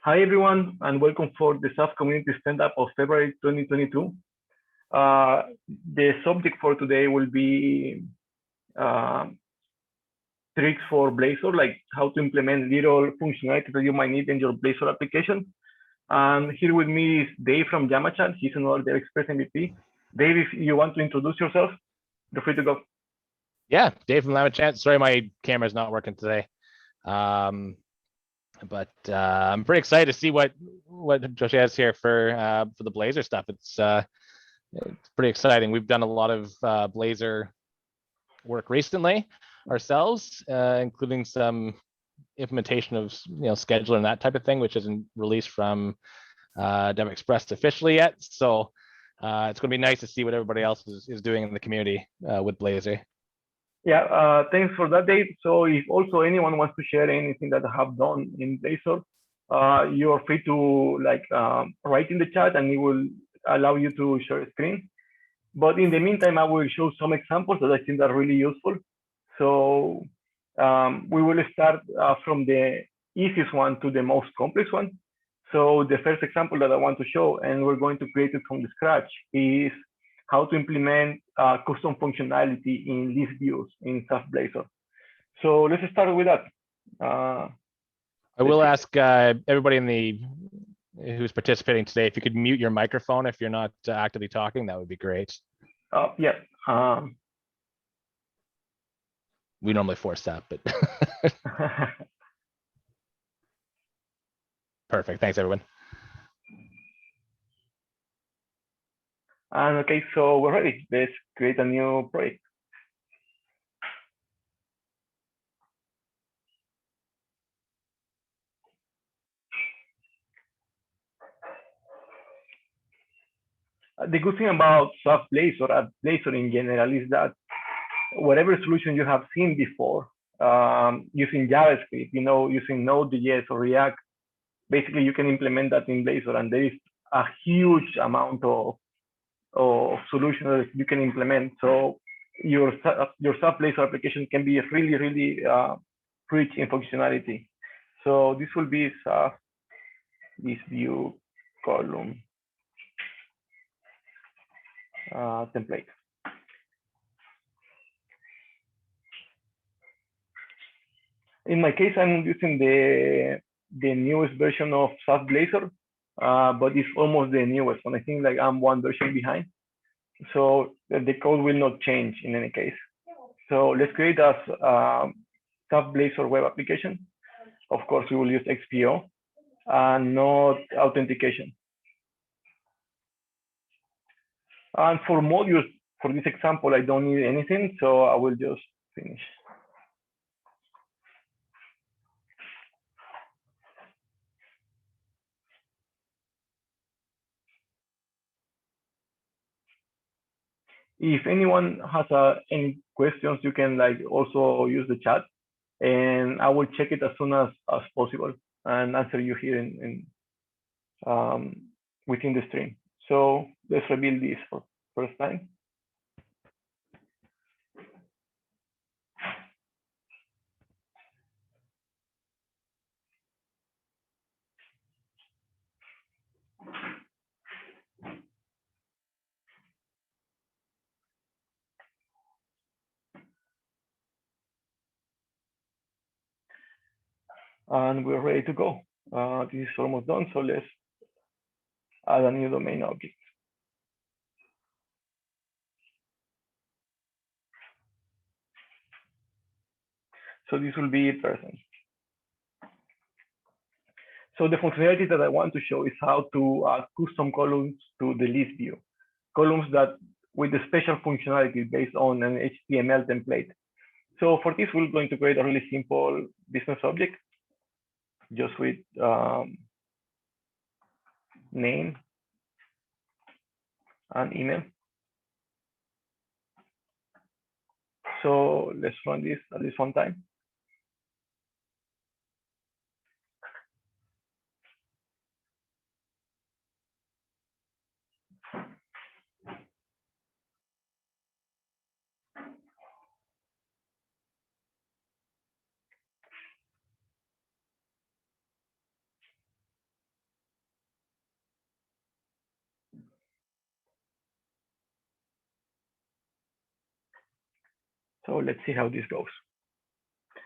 Hi everyone, and welcome for the XAF Community Stand-Up of February 2022. The subject for today will be uh, tricks for Blazor, like how to implement little functionality that you might need in your Blazor application. And here with me is Dave from Yamachan. He's another Dev Express MVP. Dave, if you want to introduce yourself, feel free to go. Yeah, Dave from Yamachan. Sorry, my camera's not working today. But I'm pretty excited to see what Josh has here for the Blazor stuff. It's pretty exciting. We've done a lot of Blazor work recently ourselves, including some implementation of scheduler and that type of thing, which isn't released from Dev Express officially yet. So it's going to be nice to see what everybody else is doing in the community with Blazor. Yeah, thanks for that, Dave. So if also anyone wants to share anything that I have done in Blazor, you are free to write in the chat and it will allow you to share a screen. But in the meantime, I will show some examples that I think are really useful. So we will start from the easiest one to the most complex one. So the first example that I want to show, and we're going to create it from the scratch, is how to implement custom functionality in list views in XAF Blazor. So let's start with that. I will ask everybody who's participating today, if you could mute your microphone if you're not actively talking, that would be great. Yeah. We normally force that, but perfect. Thanks, everyone. And okay, so we're ready. Let's create a new project. The good thing about XAF Blazor or Blazor in general is that whatever solution you have seen before using JavaScript, using Node.js or React, basically you can implement that in Blazor, and there is a huge amount of solutions that you can implement. So your XAF Blazor application can be really, really rich in functionality. So this will be XAF, this view column template. In my case, I'm using the newest version of XAF Blazor, but it's almost the newest one. I think like I'm one version behind. So the code will not change in any case. So let's create a XAF Blazor web application. Of course, we will use XPO and not authentication. And for modules, for this example, I don't need anything, so I will just finish. If anyone has any questions, you can also use the chat, and I will check it as soon as possible and answer you here within the stream. So let's rebuild this for first time. And we're ready to go. This is almost done, so let's add a new domain object. So this will be person. So the functionality that I want to show is how to add custom columns to the list view. Columns that with the special functionality based on an HTML template. So for this, we're going to create a really simple business object, just with name and email. So let's run this at least one time. So let's see how this goes.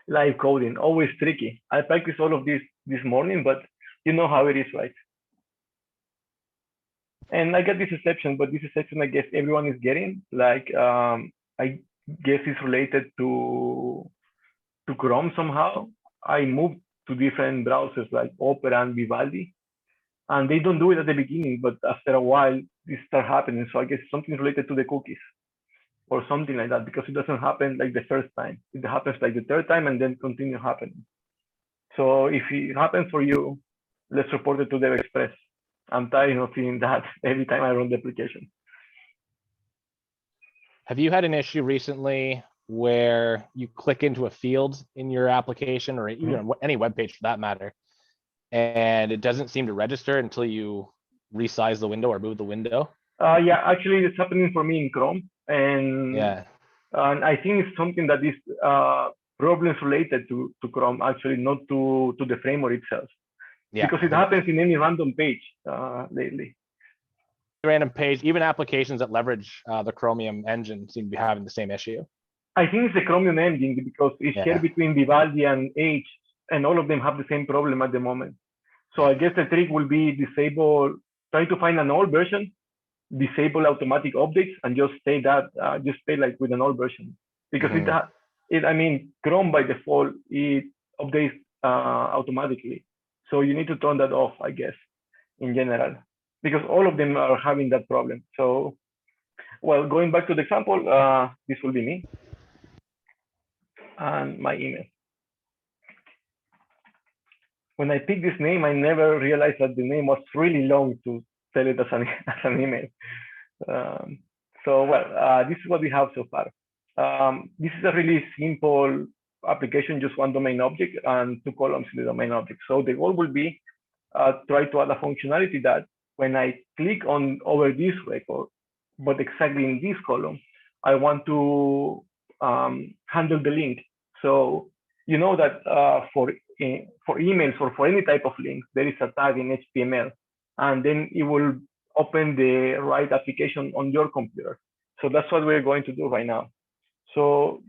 Live coding, always tricky. I practiced all of this morning, but you know how it is, right? And I got this exception, but this exception I guess everyone is getting. Like I guess it's related to Chrome somehow. I moved to different browsers like Opera and Vivaldi, and they don't do it at the beginning, but after a while this start happening. So I guess something related to the cookies or something like that, because it doesn't happen like the first time. It happens like the third time and then continue happening. So if it happens for you, let's report it to Dev Express. I'm tired of seeing that every time I run the application. Have you had an issue recently where you click into a field in your application or even any web page for that matter, and it doesn't seem to register until you resize the window or move the window? Yeah, actually, it's happening for me in Chrome, and Yeah, and I think it's something that is problems related to Chrome, actually, not to the framework itself, yeah. because it happens in any random page lately. Random page, even applications that leverage the Chromium engine seem to be having the same issue. I think it's the Chromium engine because it's shared between Vivaldi and Edge, and all of them have the same problem at the moment. So I guess the trick will be disable, try to find an old version, disable automatic updates, and just stay like with an old version, because I mean, Chrome by default it updates automatically. So you need to turn that off, I guess, in general, because all of them are having that problem. So, well, going back to the example, this will be me and my email. When I picked this name, I never realized that the name was really long to tell it as an email. This is what we have so far. This is a really simple application, just one domain object and 2 columns in the domain object. So the goal will be try to add a functionality that when I click on over this record, but exactly in this column, I want to handle the link. So you know that for emails or for any type of links, there is a tag in HTML, and then it will open the right application on your computer. So that's what we're going to do right now. So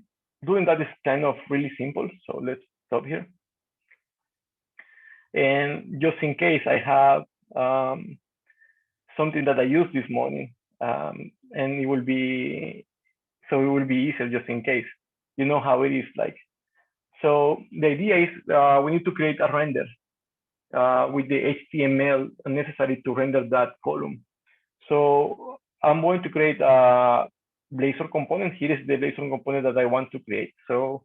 doing that is kind of really simple. So let's stop here. And just in case I have something that I used this morning, and it will be easier just in case. You know how it is like. So the idea is we need to create a render with the HTML necessary to render that column. So I'm going to create a Blazor component. Here is the Blazor component that I want to create. So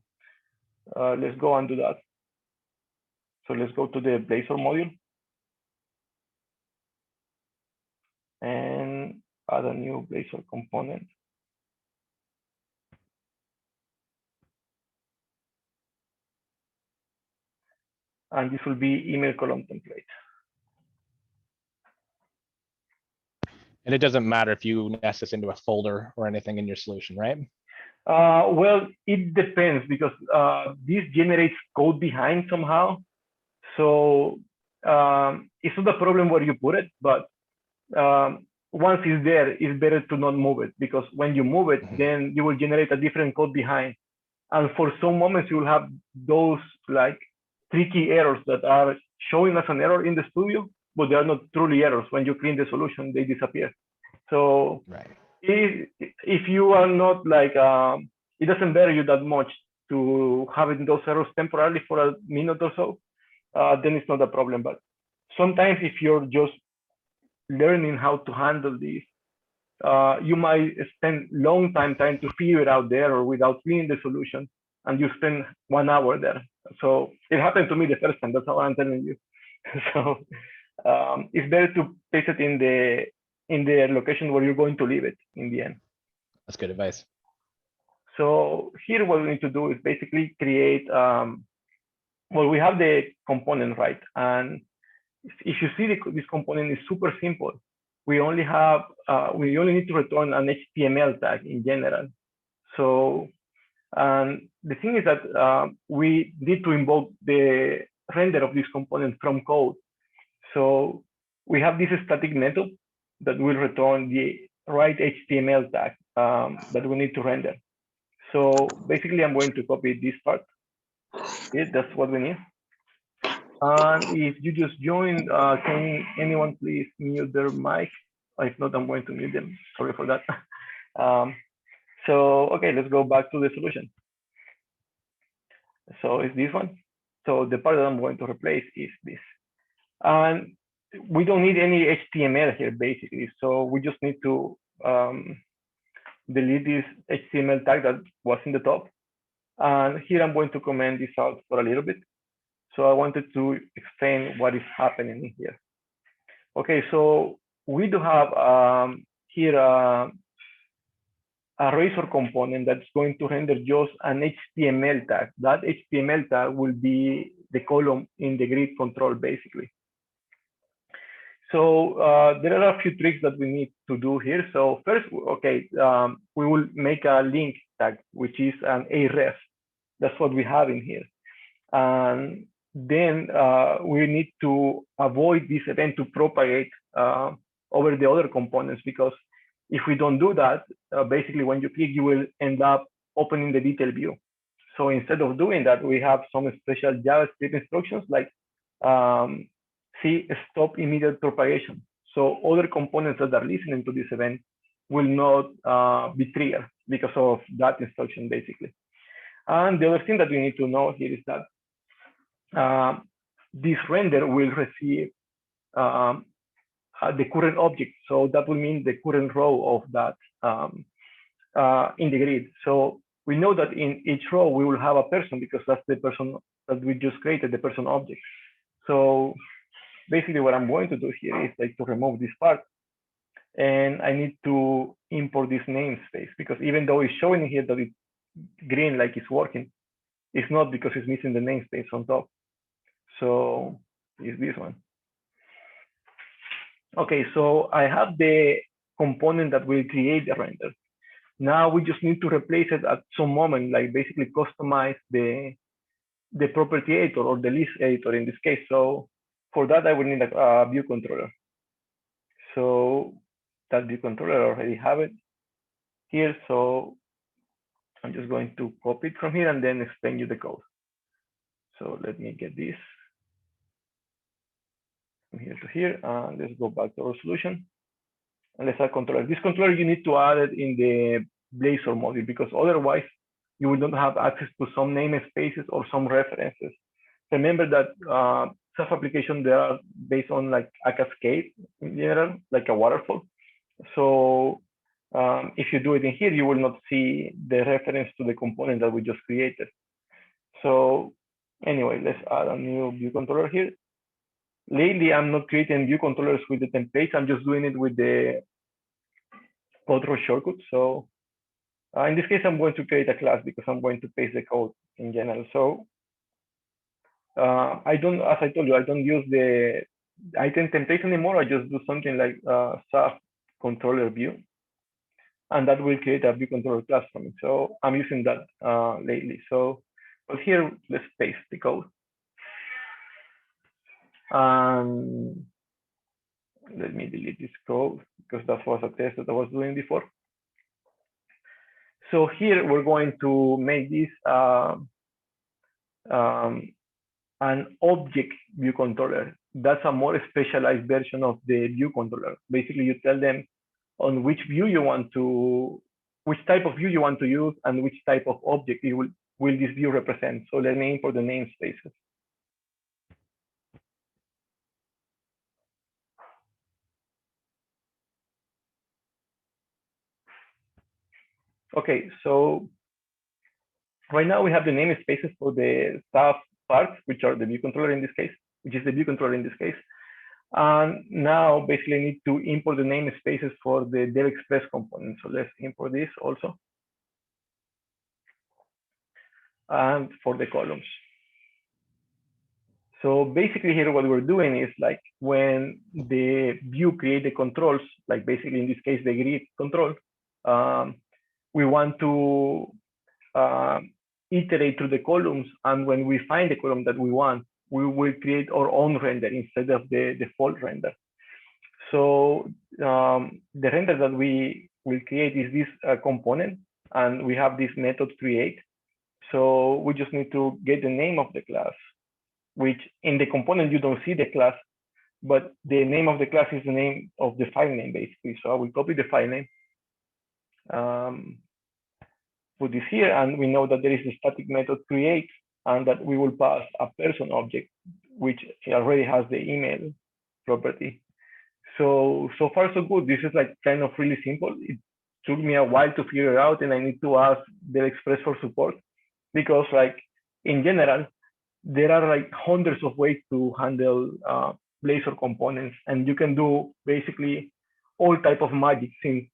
let's go and do that. So let's go to the Blazor module and add a new Blazor component. And this will be email column template. And it doesn't matter if you nest this into a folder or anything in your solution, right? Well, it depends, because this generates code behind somehow. So it's not a problem where you put it, but once it's there, it's better to not move it, because when you move it, then you will generate a different code behind. And for some moments, you will have those like tricky errors that are showing as an error in the studio, but they are not truly errors. When you clean the solution, they disappear. So if you are not like, it doesn't bother you that much to having those errors temporarily for a minute or so, then it's not a problem. But sometimes if you're just learning how to handle this, you might spend long time trying to figure it out there or without cleaning the solution, and you spend 1 hour there. So it happened to me the first time. That's how I'm telling you. So it's better to place it in the location where you're going to leave it in the end. That's good advice. So here what we need to do is basically create, well, we have the component, right? And if you see this component is super simple. We only need to return an HTML tag in general. So the thing is that we need to invoke the render of this component from code. So we have this static method that will return the right HTML tag that we need to render. So basically, I'm going to copy this part. Okay, that's what we need. And if you just joined, can anyone please mute their mic? If not, I'm going to mute them. Sorry for that. So, okay, let's go back to the solution. So it's this one. So the part that I'm going to replace is this. And we don't need any HTML here, basically. So we just need to delete this HTML tag that was in the top. And here I'm going to comment this out for a little bit. So I wanted to explain what is happening here. Okay, so we do have here a Razor component that's going to render just an HTML tag. That HTML tag will be the column in the grid control, basically. So there are a few tricks that we need to do here. So first, okay, we will make a link tag, which is an aref. That's what we have in here. And then we need to avoid this event to propagate over the other components, because if we don't do that, basically when you click, you will end up opening the detail view. So instead of doing that, we have some special JavaScript instructions like stop immediate propagation. So other components that are listening to this event will not be triggered because of that instruction, basically. And the other thing that we need to know here is that this render will receive the current object. So that will mean the current row of that in the grid. So we know that in each row we will have a person, because that's the person that we just created, the person object. So basically what I'm going to do here is like to remove this part, and I need to import this namespace, because even though it's showing here that it's green like it's working, it's not, because it's missing the namespace on top. So it's this one. Okay, so I have the component that will create the render. Now we just need to replace it at some moment, like basically customize the property editor or the list editor in this case. So for that, I will need a view controller. So that view controller, I already have it here. So I'm just going to copy it from here and then explain you the code. So let me get this from here to here. And let's go back to our solution. And let's add controller. This controller, you need to add it in the Blazor module, because otherwise you will not have access to some namespaces or some references. Remember that self application, they are based on like a cascade in general, like a waterfall. So if you do it in here, you will not see the reference to the component that we just created. So anyway, let's add a new view controller here. Lately, I'm not creating view controllers with the templates. I'm just doing it with the code row shortcut. So in this case, I'm going to create a class, because I'm going to paste the code in general. So I don't, as I told you, I don't use the item template anymore. I just do something like SAF controller view, and that will create a view controller class for me. So I'm using that lately. So, but here, let's paste the code. Let me delete this code, because that was a test that I was doing before. So here we're going to make this an object view controller. That's a more specialized version of the view controller. Basically, you tell them on which view you want to, which type of view you want to use, and which type of object it will this view represent. So let me import the namespaces. Okay, so right now we have the namespaces for the staff parts, which are the view controller in this case, which is the view controller in this case. And now basically I need to import the namespaces for the dev express component. So let's import this also. And for the columns. So basically here what we're doing is like when the view create the controls, like basically in this case the grid control, we want to iterate through the columns, and when we find the column that we want, we will create our own render instead of the default render. So the render that we will create is this component, and we have this method create. So we just need to get the name of the class, which in the component you don't see the class, but the name of the class is the name of the file name basically. So I will copy the file name, put this here, and we know that there is a static method create, and that we will pass a person object, which already has the email property. So far so good. This is like kind of really simple. It took me a while to figure it out, and I need to ask the Express for support, because like in general, there are like hundreds of ways to handle Blazor components, and you can do basically all type of magic, since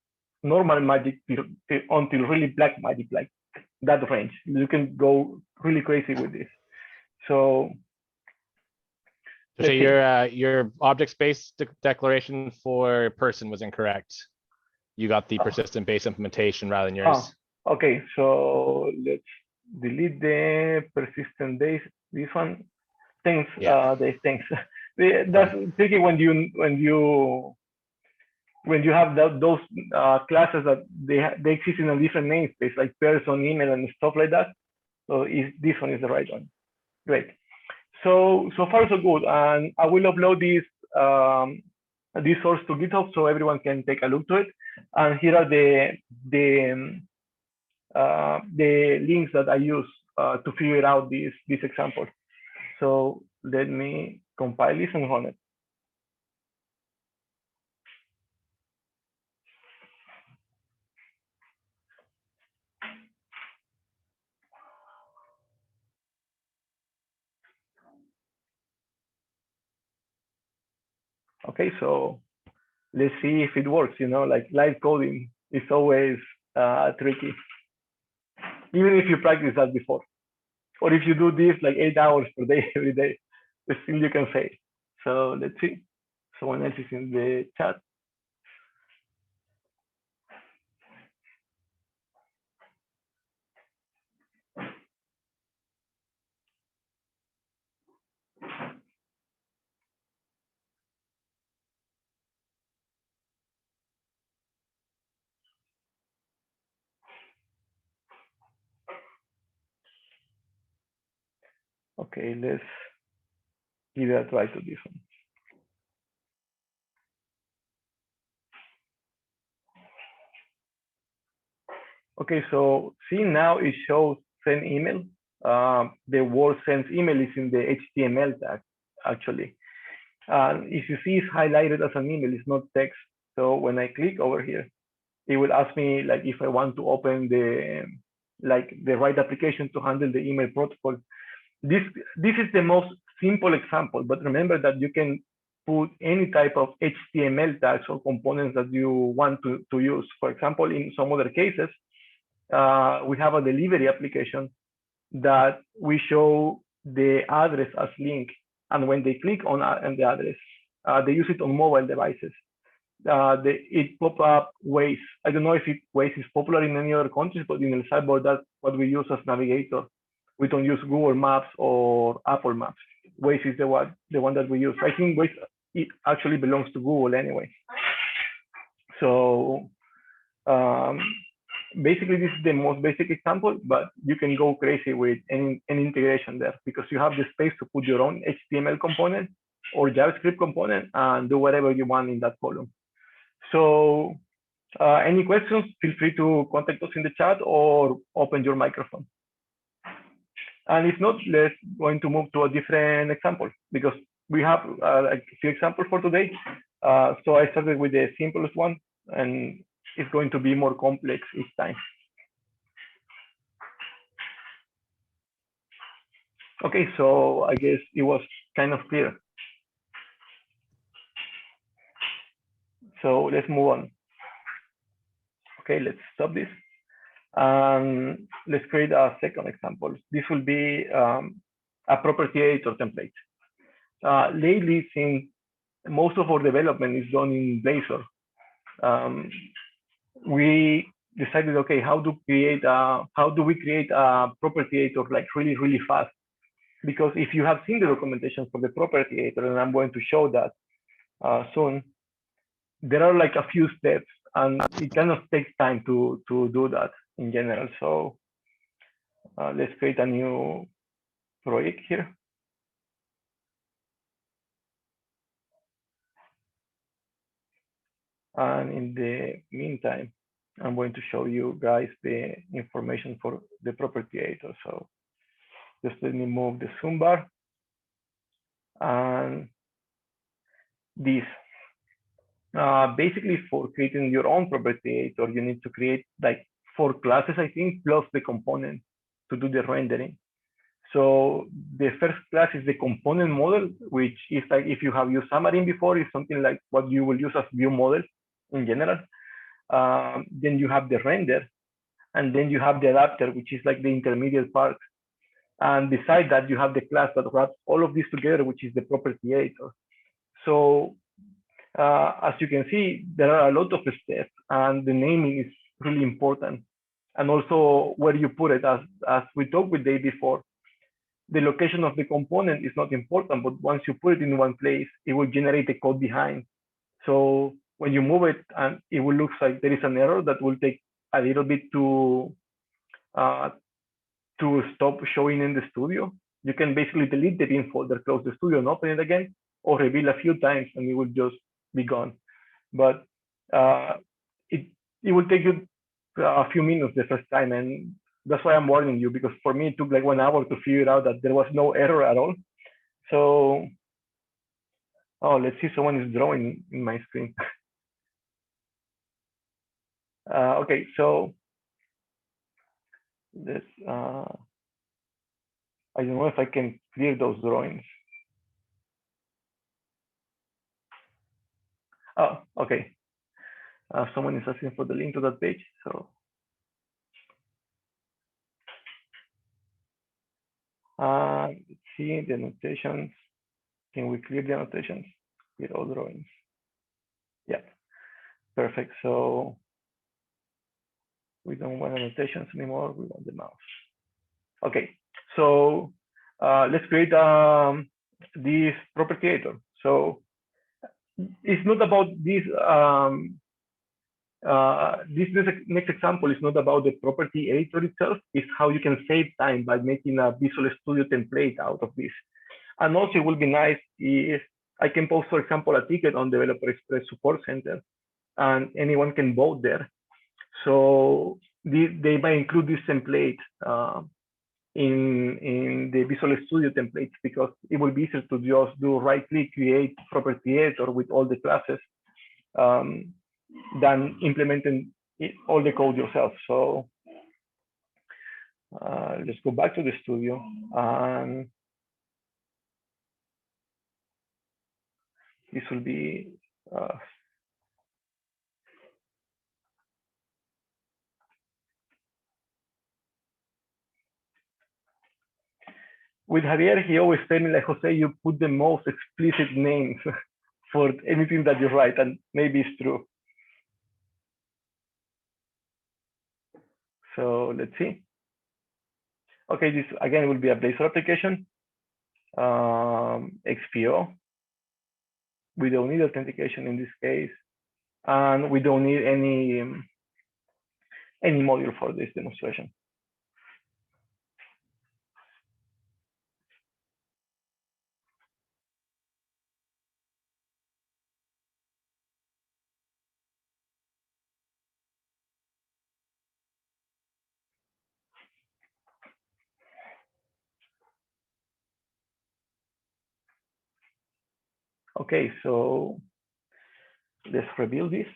normal magic until really black magic, like that range. You can go really crazy with this. So your object space declaration for person was incorrect. You got the persistent base implementation rather than yours. Okay, so let's delete the persistent base. This one, thanks. Yeah. Thanks. That's tricky when you have those classes that they exist in a different namespace, like person, email, and stuff like that. So this one is the right one. Great. So far so good, and I will upload this source to GitHub so everyone can take a look to it. And here are the links that I use to figure out this example. So let me compile this and run it. Okay, so let's see if it works. Like live coding is always tricky, even if you practice that before, or if you do this like 8 hours per day every day, still you can fail. So let's see. Someone else is in the chat. Okay, let's give it a try to this one. Okay, so see now it shows send email. The word sends email is in the HTML tag, actually. If you see it's highlighted as an email, it's not text. So when I click over here, it will ask me like if I want to open the right application to handle the email protocol. This is the most simple example, but remember that you can put any type of HTML tags or components that you want to use. For example, in some other cases, we have a delivery application that we show the address as link, and when they click on the address, they use it on mobile devices. It pop up Waze. I don't know if Waze is popular in any other countries, but in El Salvador, that's what we use as navigator. We don't use Google Maps or Apple Maps. Waze is the one that we use. I think Waze, it actually belongs to Google anyway. So basically, this is the most basic example, but you can go crazy with any integration there, because you have the space to put your own HTML component or JavaScript component and do whatever you want in that column. So any questions, feel free to contact us in the chat or open your microphone. And if not, let's going to move to a different example, because we have a few examples for today. So I started with the simplest one, and it's going to be more complex each time. Okay, so I guess it was kind of clear. So let's move on. Okay, let's stop this. Let's create a second example. This will be a property editor template. Lately, since most of our development is done in Blazor, we decided, okay, how do we create a property editor like really fast? Because if you have seen the documentation for the property editor, and I'm going to show that soon, there are like a few steps, and it kind of takes time to do that. in general. So let's create a new project here. And in the meantime, I'm going to show you guys the information for the property editor. So just let me move the zoom bar. And this, basically for creating your own property editor, you need to create like 4 classes, I think, plus the component to do the rendering. So the first class is the component model, which is like if you have used Xamarin before, it's something like what you will use as view model in general. Then you have the render, and then you have the adapter, which is like the intermediate part. And beside that, you have the class that wraps all of this together, which is the property editor. So as you can see, there are a lot of steps, and the naming is really important. And also where you put it, as we talked with Dave before, the location of the component is not important, but once you put it in one place, it will generate the code behind. So when you move it, and it will look like there is an error that will take a little bit to stop showing in the studio. You can basically delete the bin folder, close the studio, and open it again, or reveal a few times, and it will just be gone. But it will take you a few minutes the first time, and that's why I'm warning you, because for me it took like 1 hour to figure out that there was no error at all. So, oh, let's see, someone is drawing in my screen. Okay, so this, I don't know if I can clear those drawings. Oh, okay. Someone is asking for the link to that page, so. Let's see the annotations. Can we clear the annotations with all drawings? Yeah, perfect. So we don't want annotations anymore. We want the mouse. Okay, so let's create this property editor. So it's not about this. This next example is not about the property editor itself. It's how you can save time by making a Visual Studio template out of this. And also, it will be nice if I can post, for example, a ticket on Developer Express Support Center, and anyone can vote there. So they might include this template in the Visual Studio templates, because it will be easier to just do right-click, create property editor with all the classes, than implementing all the code yourself. So let's go back to the studio, and this will be with Javier. He always tell me, like, Jose, you put the most explicit names for anything that you write, and maybe it's true. So let's see. Okay, this again will be a Blazor application, XPO. We don't need authentication in this case, and we don't need any module for this demonstration. Okay, so let's rebuild this.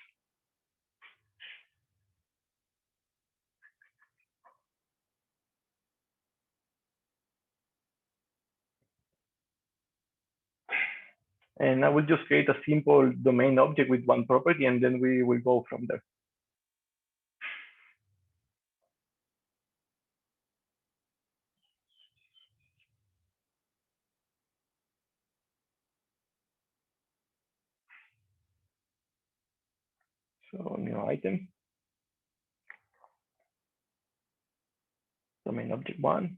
And I will just create a simple domain object with one property, and then we will go from there. So new item, domain object 1.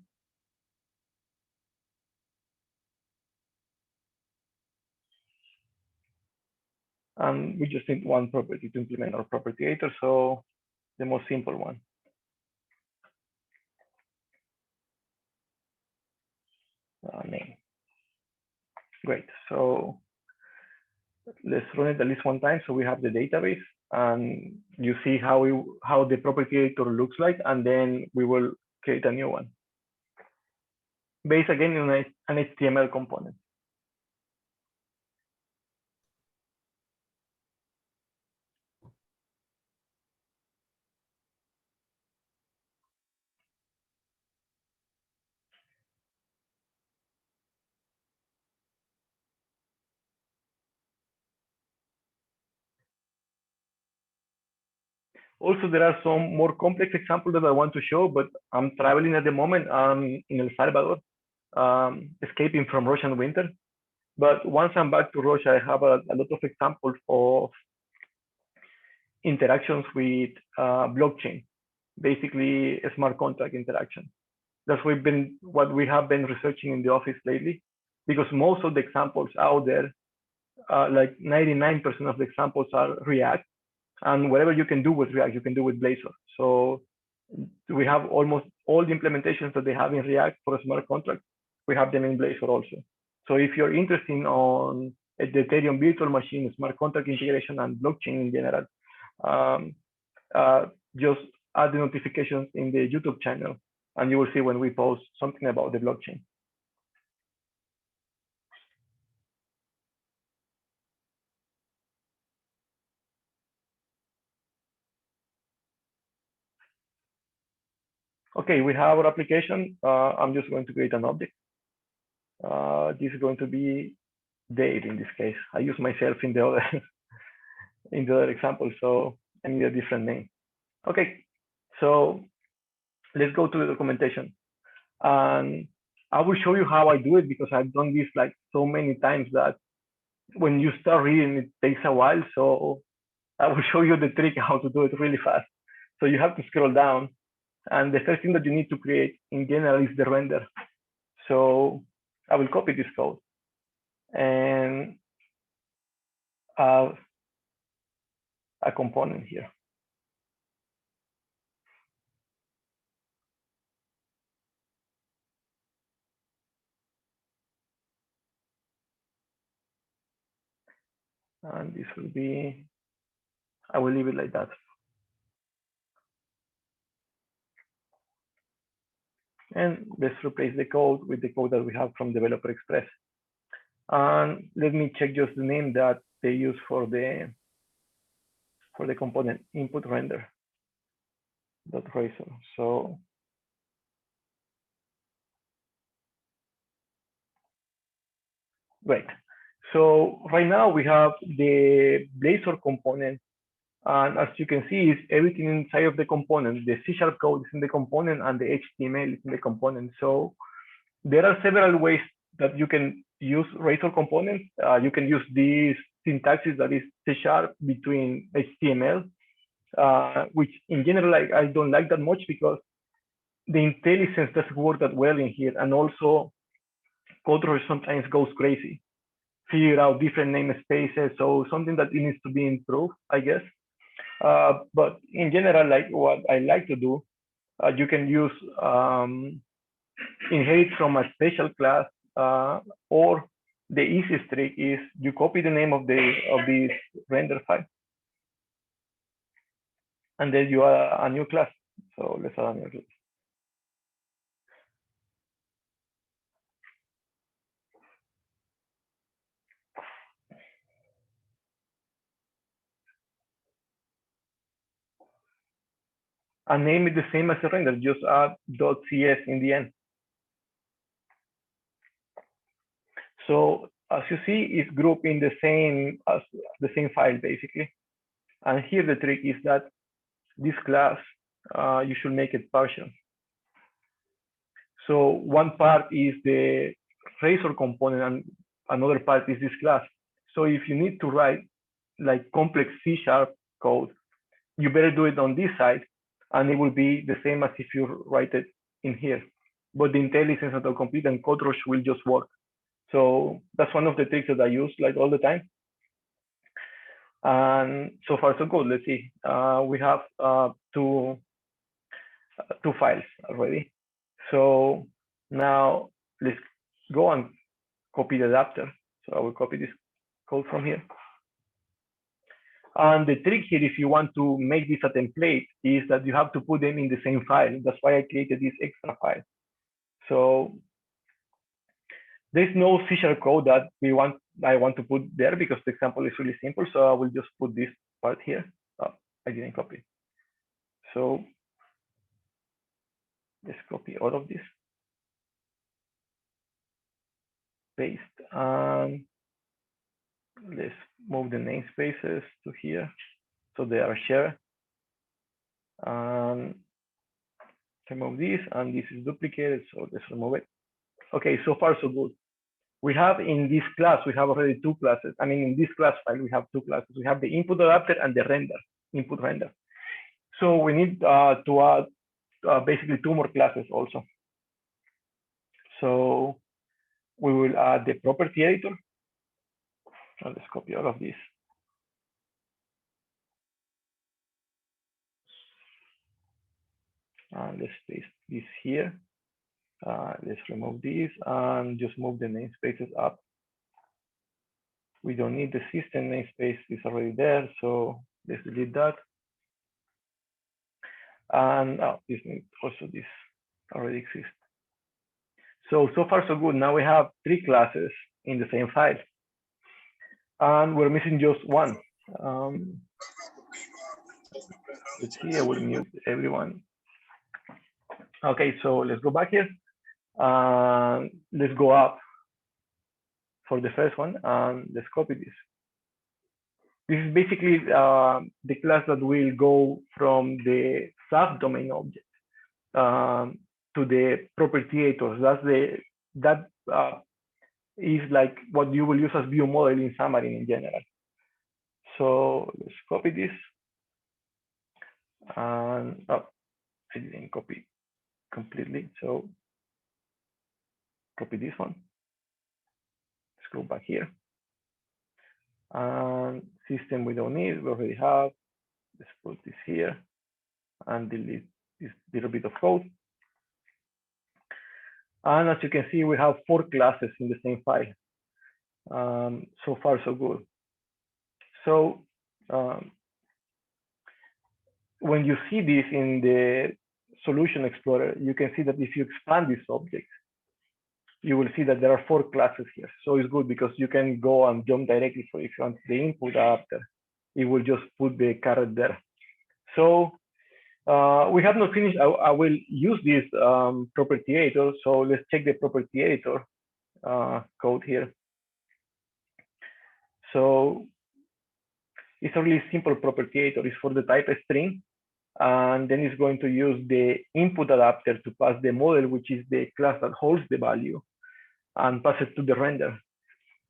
And we just need one property to implement our property editor, so the most simple one. Great. So let's run it at least one time so we have the database and you see how the property editor looks like, and then we will create a new one based again on an HTML component. Also, there are some more complex examples that I want to show, but I'm traveling at the moment. I'm in El Salvador, escaping from Russian winter. But once I'm back to Russia, I have a lot of examples of interactions with blockchain, basically a smart contract interaction. That's what we have been researching in the office lately, because most of the examples out there, like 99% of the examples are React, and whatever you can do with React, you can do with Blazor. So we have almost all the implementations that they have in React for a smart contract, we have them in Blazor also. So if you're interested on the Ethereum virtual machine, smart contract integration, and blockchain in general, just add the notifications in the YouTube channel, and you will see when we post something about the blockchain. Okay, we have our application. I'm just going to create an object. This is going to be date in this case. I use myself in the other in the other example, so I need a different name. Okay, so let's go to the documentation, and I will show you how I do it because I've done this like so many times that when you start reading, it takes a while. So I will show you the trick how to do it really fast. So you have to scroll down, and the first thing that you need to create in general is the render. So I will copy this code and add a component here. And this will be, I will leave it like that. And let's replace the code with the code that we have from Developer Express. And let me check just the name that they use for the component input render dot razor. So great. So right now we have the Blazor component, and as you can see, is everything inside of the component. The C# code is in the component, and the HTML is in the component. So there are several ways that you can use Razor components. You can use these syntaxes that is C# between HTML, which in general I don't like that much because the IntelliSense doesn't work that well in here, and also CodeRush sometimes goes crazy, figure out different namespaces. So something that needs to be improved, I guess. But in general, like what I like to do, you can use inherit from a special class, or the easiest trick is you copy the name of this render file, and then you add a new class. So let's add a new class. And name it the same as the render, just add .cs in the end. So as you see, it's grouped in the same file basically. And here the trick is that this class, you should make it partial. So one part is the Razor component, and another part is this class. So if you need to write like complex C# code, you better do it on this side, and it will be the same as if you write it in here. But the IntelliSense autocomplete and CodeRush will just work. So that's one of the tricks that I use like all the time. And so far so good. Let's see. We have two files already. So now let's go and copy the adapter. So I will copy this code from here. And the trick here, if you want to make this a template, is that you have to put them in the same file. That's why I created this extra file. So there's no C# code that I want to put there because the example is really simple. So I will just put this part here. Oh, I didn't copy. So let's copy all of this, paste, and let's move the namespaces to here so they are shared. And remove this, and this is duplicated, so let's remove it. Okay, so far so good. We have in this class, we have already two classes. I mean, in this class file, we have two classes. We have the input adapter and the render, input render. So we need to add basically two more classes also. So we will add the property editor. So let's copy all of this. And let's paste this here. Let's remove this and just move the namespaces up. We don't need the system namespace, it's already there, so let's delete that. And this already exists. So far so good. Now we have three classes in the same file, and we're missing just one. Let's see, I will mute everyone. Okay, so let's go back here. Let's go up for the first one, and let's copy this. This is basically the class that will go from the subdomain object to the property editors. That is like what you will use as view model in Xamarin in general. So let's copy this. And I didn't copy completely. So copy this one. Let's go back here. And system we don't need, we already have. Let's put this here and delete this little bit of code. And as you can see, we have four classes in the same file. So far, so good. So when you see this in the Solution Explorer, you can see that if you expand this object, you will see that there are four classes here. So it's good because you can go and jump directly. So if you want the input adapter, it will just put the caret there. So we have not finished. I will use this property editor. So let's check the property editor code here. So it's a really simple property editor. It's for the type string. And then it's going to use the input adapter to pass the model, which is the class that holds the value, and pass it to the render.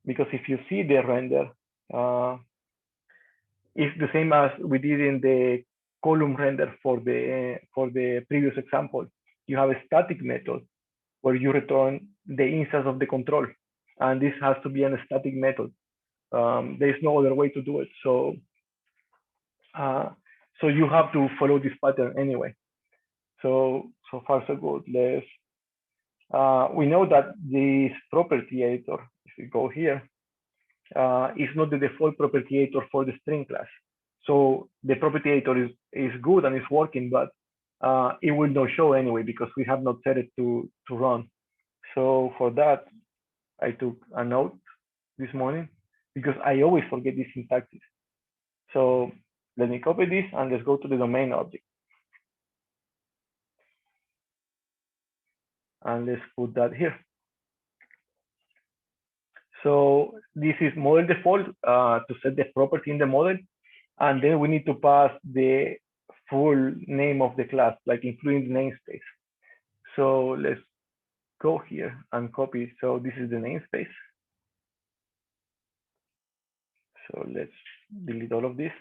Because if you see the render, it's the same as we did in the column render for the previous example. You have a static method where you return the instance of the control, and this has to be a static method. There's no other way to do it. So you have to follow this pattern anyway. So far so good. Let's we know that this property editor, if we go here, is not the default property editor for the string class. So the property editor is good and it's working, but it will not show anyway because we have not set it to run. So for that, I took a note this morning because I always forget this syntaxes. So let me copy this and let's go to the domain object. And let's put that here. So this is model default to set the property in the model. And then we need to pass the full name of the class, like including the namespace. So let's go here and copy. So this is the namespace. So let's delete all of this.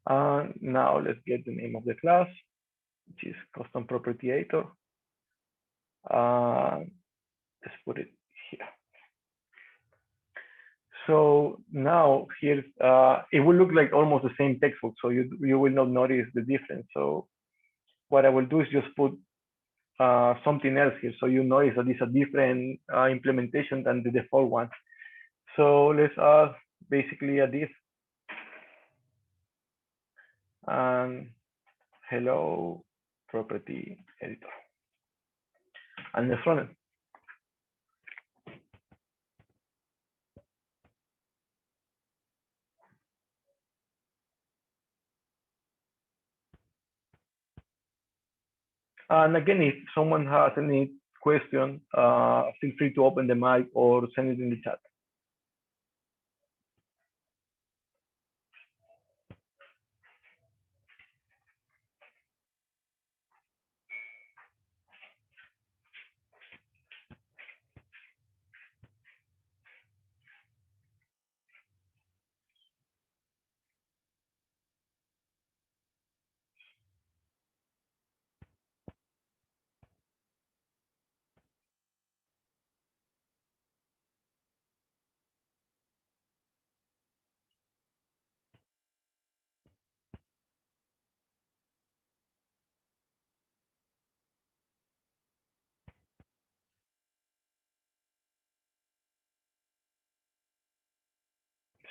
And now let's get the name of the class, which is custom property editor. Let's put it here. So now here, it will look like almost the same textbook. So you will not notice the difference. So what I will do is just put something else here. So you notice that it's a different implementation than the default one. So let's add basically a div and hello property editor. And let's run it. And again, if someone has any question, feel free to open the mic or send it in the chat.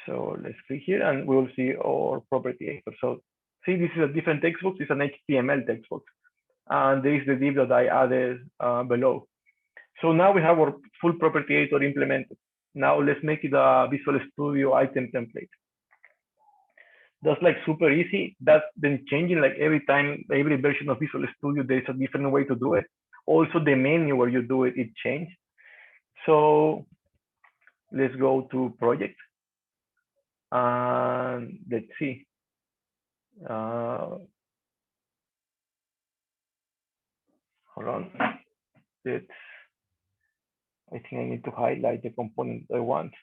So let's click here and we will see our property editor. So see, this is a different text box. It's an HTML text box. And there is the div that I added below. So now we have our full property editor implemented. Now let's make it a Visual Studio item template. That's like super easy. That's been changing like every time, every version of Visual Studio, there's a different way to do it. Also the menu where you do it, it changed. So let's go to project and let's see. Hold on. Let's, I think I need to highlight the component I want.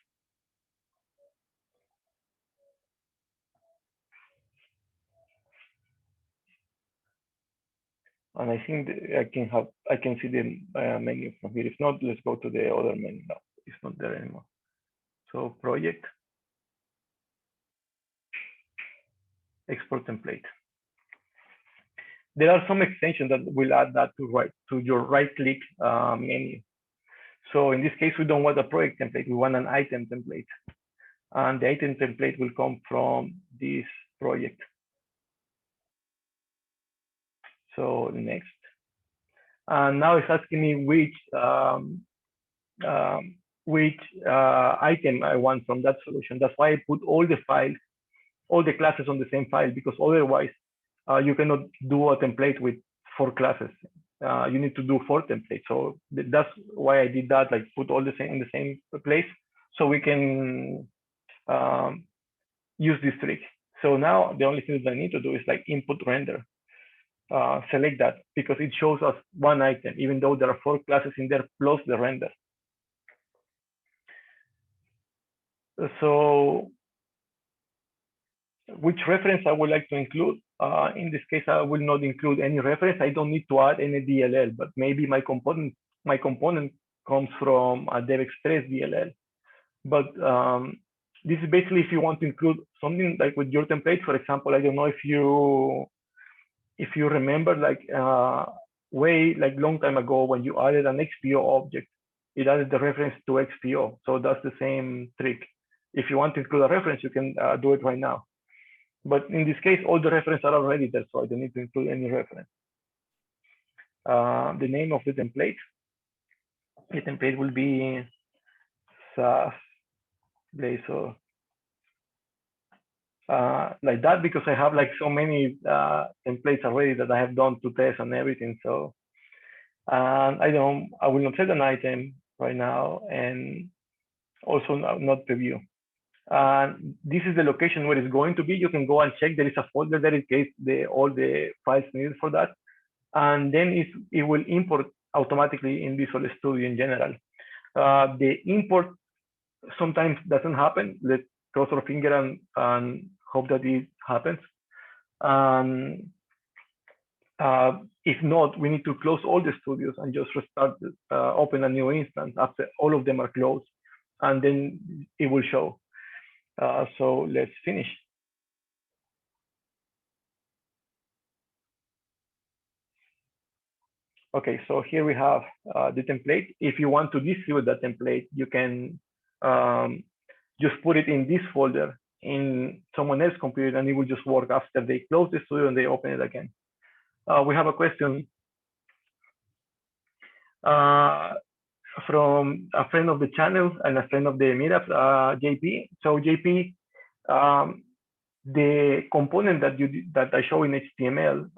And I think I can see the menu from here. If not, let's go to the other menu. No, it's not there anymore. So project, export template. There are some extensions that will add that to your right-click menu. So in this case, we don't want a project template. We want an item template. And the item template will come from this project. So next. And now it's asking me which item I want from that solution. That's why I put all the files, all the classes on the same file, because otherwise you cannot do a template with 4 classes. You need to do 4 templates. So that's why I did that, like put all the same in the same place, so we can use this trick. So now the only thing that I need to do is like input render. Select that because it shows us one item, even though there are 4 classes in there plus the render. So which reference I would like to include? In this case, I will not include any reference. I don't need to add any DLL, but maybe my component comes from a Dev Express DLL. But this is basically if you want to include something like with your template. For example, I don't know if you remember, like way like long time ago when you added an XPO object, it added the reference to XPO. So that's the same trick. If you want to include a reference, you can do it right now. But in this case, all the references are already there, so I don't need to include any reference. The name of the template. The template will be XAF Blazor. Like that, because I have like so many templates already that I have done to test and everything. So I will not set an item right now, and also not preview. This is the location where it's going to be. You can go and check. There is a folder there in case all the files needed for that. And then it will import automatically in Visual Studio in general. The import sometimes doesn't happen. Let's cross our finger and hope that it happens. If not, we need to close all the studios and just restart, open a new instance after all of them are closed, and then it will show. So let's finish. Okay, so here we have the template. If you want to distribute that template, you can just put it in this folder in someone else's computer, and it will just work after they close the studio and they open it again. We have a question from a friend of the channel and a friend of the meetup, JP. So JP, the component that I show in HTML,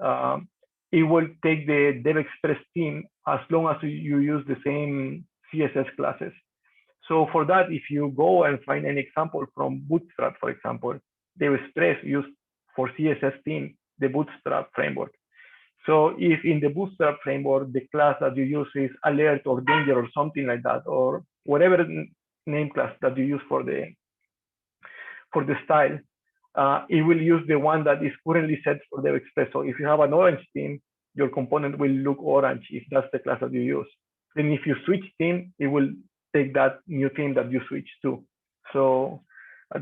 it will take the DevExpress theme as long as you use the same CSS classes. So for that, if you go and find an example from Bootstrap, for example, DevExpress used for CSS theme the Bootstrap framework. So if in the Bootstrap framework, the class that you use is alert or danger or something like that, or whatever name class that you use for the style, it will use the one that is currently set for DevExpress. So if you have an orange theme, your component will look orange if that's the class that you use. Then if you switch theme, it will take that new theme that you switch to. So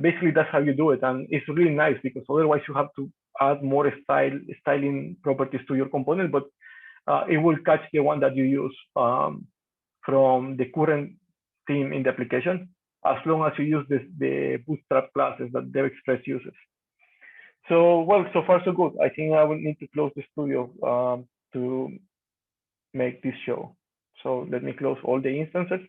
basically that's how you do it. And it's really nice because otherwise you have to add more styling properties to your component, but it will catch the one that you use from the current theme in the application, as long as you use the Bootstrap classes that DevExpress uses. So, well, so far so good. I think I will need to close the studio to make this show. So let me close all the instances.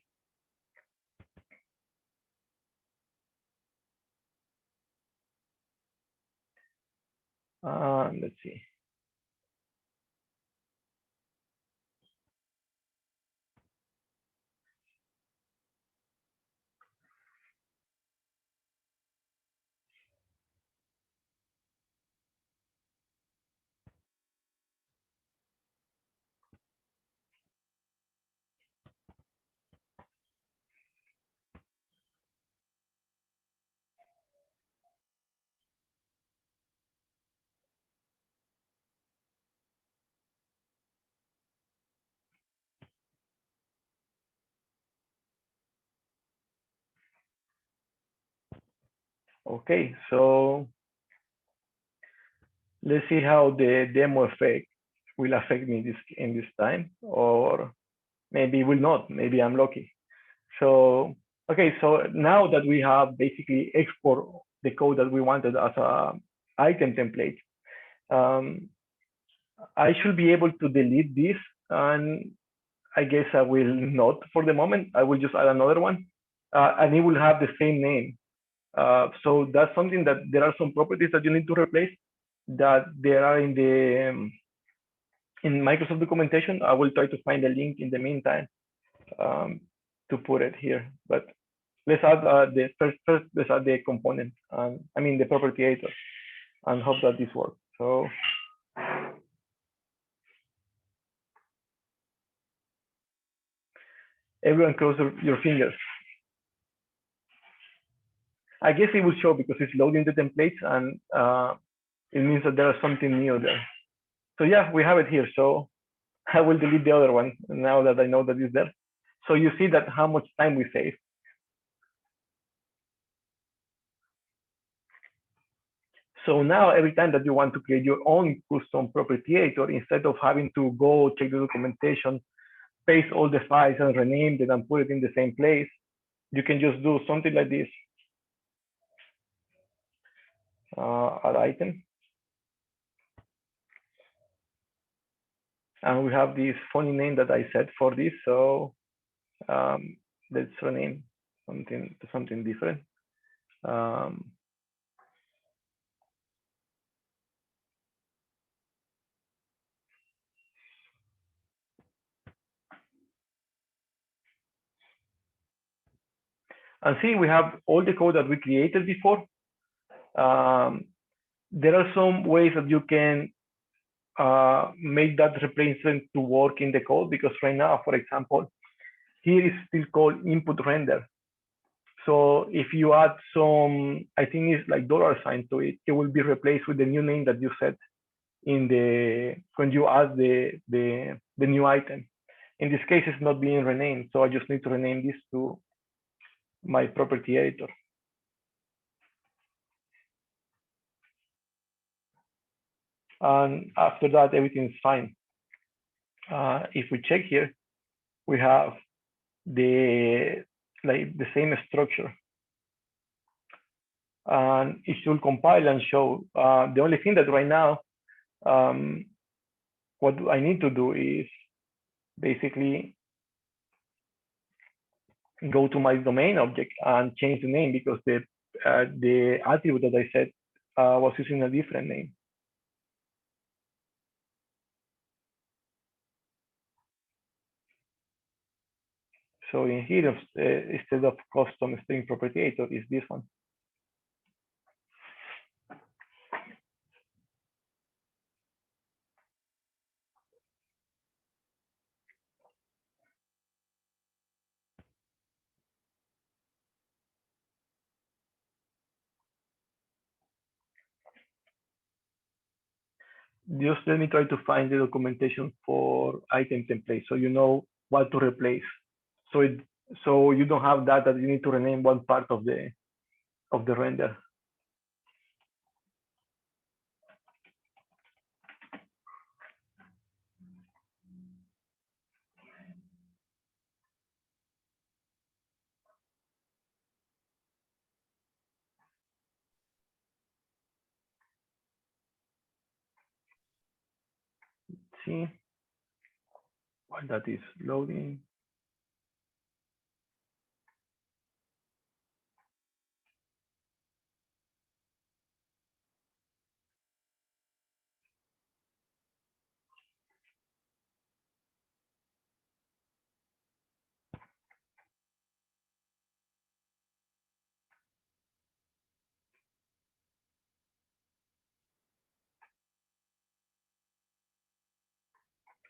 Let's see. Okay, so let's see how the demo effect will affect me in this time, or maybe it will not. Maybe I'm lucky. So, okay, so now that we have basically export the code that we wanted as a item template, I should be able to delete this, and I guess I will not for the moment. I will just add another one, and it will have the same name. So that's something that there are some properties that you need to replace that there are in the in Microsoft documentation. I will try to find a link in the meantime to put it here. But let's add the first let's add the component. I mean the property editor, and hope that this works. So everyone close your fingers. I guess it will show because it's loading the templates, and it means that there is something new there. So yeah, we have it here. So I will delete the other one now that I know that it's there. So you see that how much time we save. So now every time that you want to create your own custom property editor, instead of having to go check the documentation, paste all the files and rename them and put it in the same place, you can just do something like this. Add item. And we have this funny name that I set for this. So let's rename something to something different. And see, we have all the code that we created before. There are some ways that you can make that replacement to work in the code, because right now, for example, here is still called input render. So if you add some, I think it's like $sign to it, it will be replaced with the new name that you set in the when you add the new item. In this case, it's not being renamed, so I just need to rename this to my property editor. And after that, everything's fine. If we check here, we have the same structure, and it should compile and show. The only thing that right now, what I need to do is basically go to my domain object and change the name, because the attribute that I set was using a different name. So in here, instead of custom string propagator, is this one. Just let me try to find the documentation for item template, so you know what to replace. So you don't have that you need to rename one part of the render. Let's see while that is loading.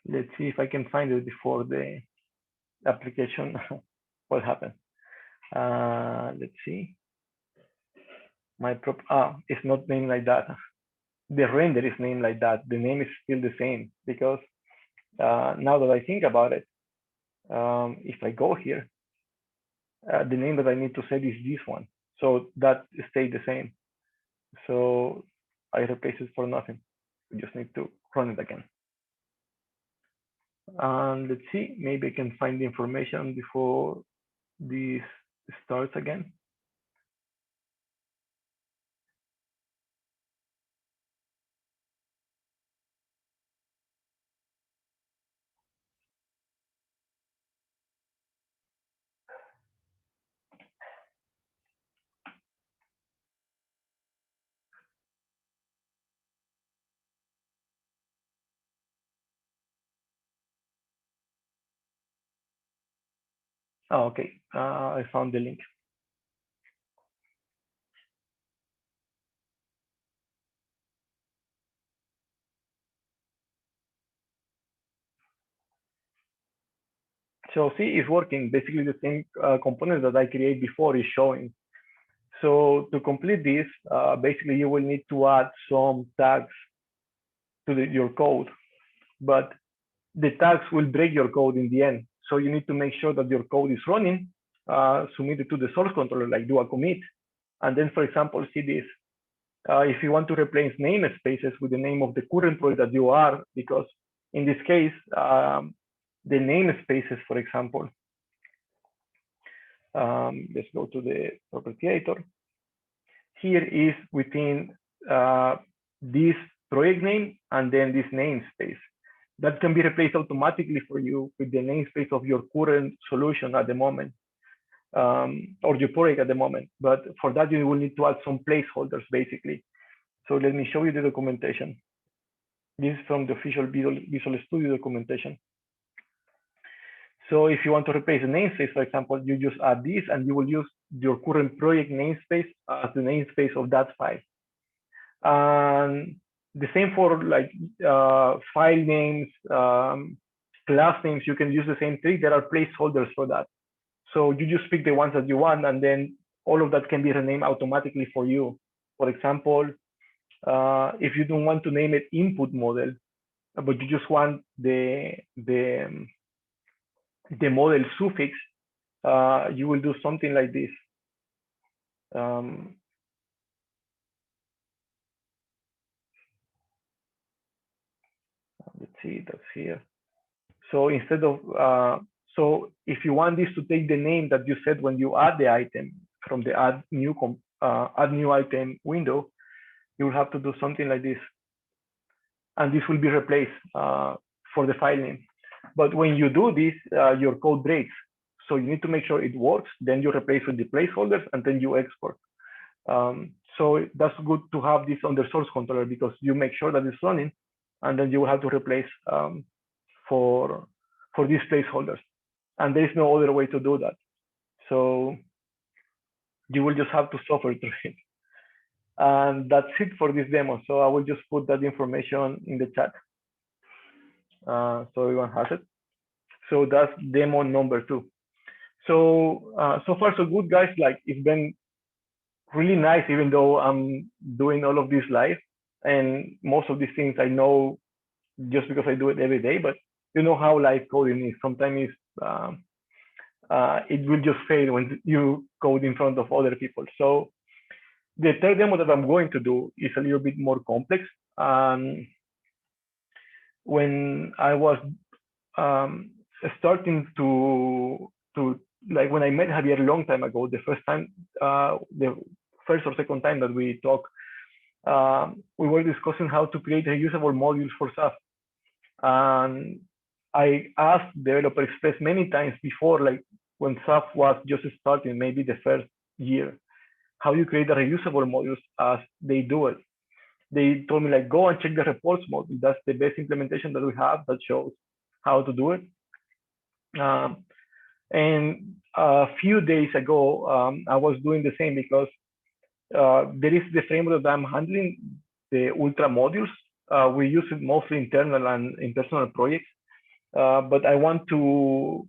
Let's see if I can find it before the application. What happened? Let's see. It's not named like that. The render is named like that. The name is still the same, because now that I think about it, if I go here, the name that I need to set is this one. So that stayed the same. So I replace it for nothing. We just need to run it again. And let's see, maybe I can find the information before this starts again. Oh, okay, I found the link. So see, it's working. Basically, the same component that I created before is showing. So to complete this, basically you will need to add some tags to your code, but the tags will break your code in the end. So you need to make sure that your code is running, submit it to the source controller, like do a commit. And then, for example, see this. If you want to replace namespaces with the name of the current project that you are, because in this case, the namespaces, for example, let's go to the property editor. Here is within this project name and then this namespace. That can be replaced automatically for you with the namespace of your current solution at the moment, or your project at the moment. But for that, you will need to add some placeholders, basically. So let me show you the documentation. This is from the official Visual Studio documentation. So if you want to replace the namespace, for example, you just add this, and you will use your current project namespace as the namespace of that file. And the same for like file names, class names. You can use the same trick. There are placeholders for that. So you just pick the ones that you want, and then all of that can be renamed automatically for you. For example, if you don't want to name it input model, but you just want the model suffix, you will do something like this. Let's see, that's here. So instead of, so if you want this to take the name that you set when you add the item from the add new item window, you will have to do something like this. And this will be replaced for the file name. But when you do this, your code breaks. So you need to make sure it works. Then you replace with the placeholders and then you export. So that's good to have this on the source controller because you make sure that it's running and then you will have to replace for these placeholders. And there is no other way to do that. So you will just have to suffer through it. And that's it for this demo. So I will just put that information in the chat. So everyone has it. So that's demo number 2. So so far so good, guys. Like it's been really nice, even though I'm doing all of this live, and most of these things I know just because I do it every day. But you know how live coding is. Sometimes it will just fail when you code in front of other people. So the third demo that I'm going to do is a little bit more complex. When I was starting to like when I met Javier a long time ago, the first or second time that we talked, we were discussing how to create reusable modules for XAF. And I asked Developer Express many times before, like when XAF was just starting, maybe the first year, how you create the reusable modules as they do it. They told me like, go and check the reports module. That's the best implementation that we have that shows how to do it. And a few days ago, I was doing the same because there is the framework that I'm handling, the Ultra modules. We use it mostly internal and in personal projects, but I want to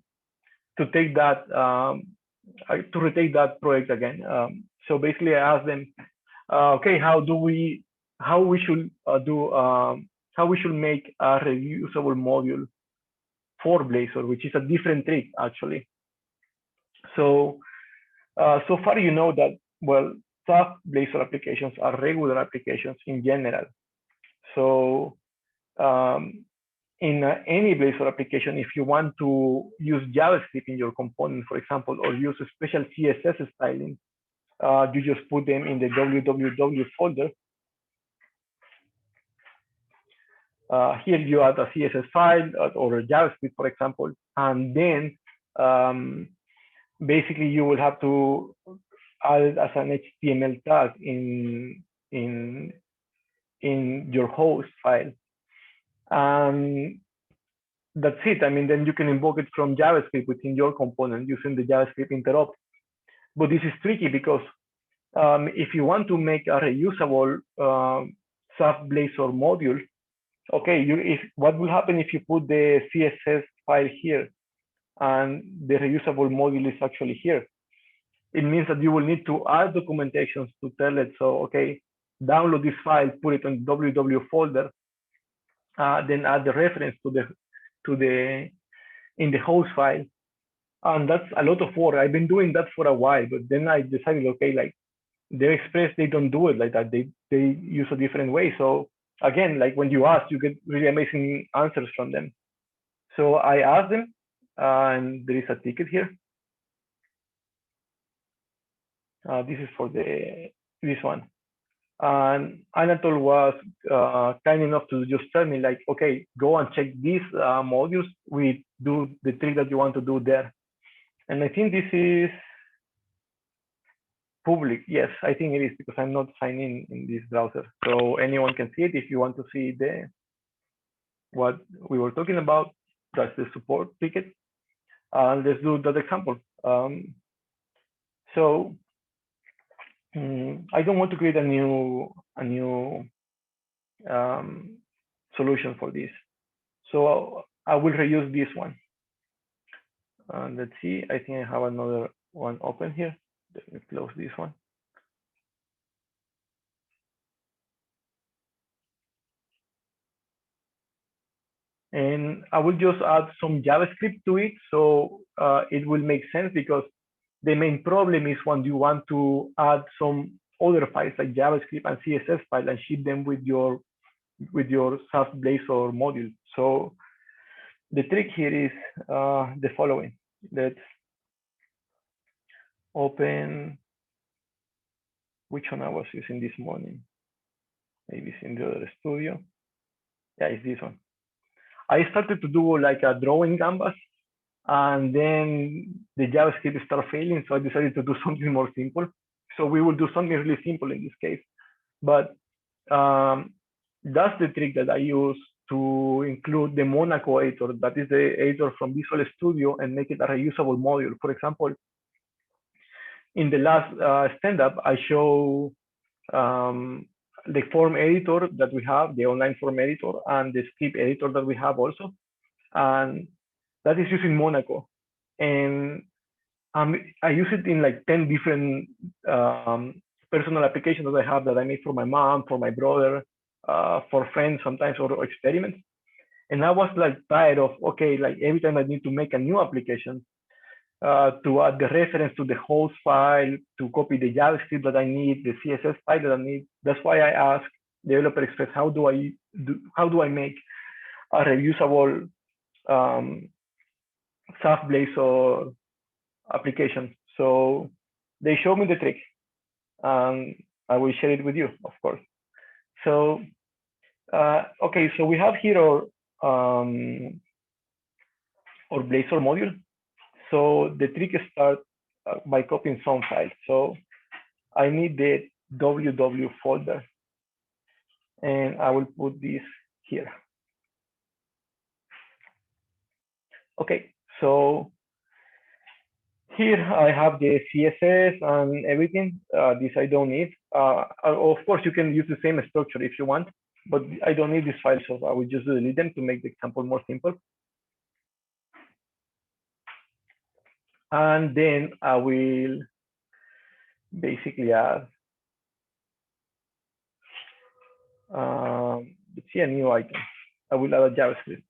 take that to retake that project again. So basically, I asked them, okay, how we should make a reusable module for Blazor, which is a different trick actually. So so far you know that, well, XAF Blazor applications are regular applications in general. So in any Blazor application, if you want to use JavaScript in your component, for example, or use a special CSS styling, you just put them in the www folder. Here you add a CSS file or a JavaScript, for example, and then basically you will have to add it as an HTML tag in your host file. That's it. I mean, then you can invoke it from JavaScript within your component using the JavaScript interrupt. But this is tricky because if you want to make a reusable XAF Blazor module, okay, what will happen if you put the CSS file here and the reusable module is actually here? It means that you will need to add documentations to tell it, so, okay, download this file, put it on the www folder, then add the reference in the host file. And that's a lot of work. I've been doing that for a while, but then I decided, okay, like the Express, they don't do it like that. They use a different way. So again, like when you ask, you get really amazing answers from them. So I asked them, and there is a ticket here. This is for this one. And Anatol was kind enough to just tell me like, okay, go and check these modules. We do the trick that you want to do there. And I think this is public. Yes, I think it is because I'm not signed in this browser. So anyone can see it if you want to see what we were talking about. That's the support ticket. Let's do that example. So I don't want to create a new solution for this. So I will reuse this one. Let's see, I think I have another one open here. Let me close this one. And I will just add some JavaScript to it. So it will make sense because the main problem is when you want to add some other files like JavaScript and CSS file and ship them with your XAF Blazor module. So the trick here is the following. Let's open which one I was using this morning. Maybe it's in the other studio. Yeah, it's this one. I started to do like a drawing canvas, and then the JavaScript started failing, so I decided to do something more simple. So we will do something really simple in this case. But that's the trick that I use to include the Monaco editor, that is the editor from Visual Studio, and make it a reusable module. For example, in the last stand-up, I show the form editor that we have, the online form editor, and the script editor that we have also. And that is using Monaco. And I use it in like 10 different personal applications that I have that I made for my mom, for my brother, for friends sometimes, or experiments. And I was like tired of, okay, like every time I need to make a new application, to add the reference to the host file, to copy the JavaScript that I need, the CSS file that I need. That's why I asked Developer Express, how do I make a reusable XAF Blazor application? So they showed me the trick, and I will share it with you, of course. So okay, so we have here our Blazor module. So the trick starts by copying some files. So I need the ww folder, and I will put this here. Okay, so here I have the CSS and everything. This I don't need. Of course, you can use the same structure if you want, but I don't need these files, so I will just delete them to make the example more simple. And then I will basically add, let's see, a new item. I will add a JavaScript.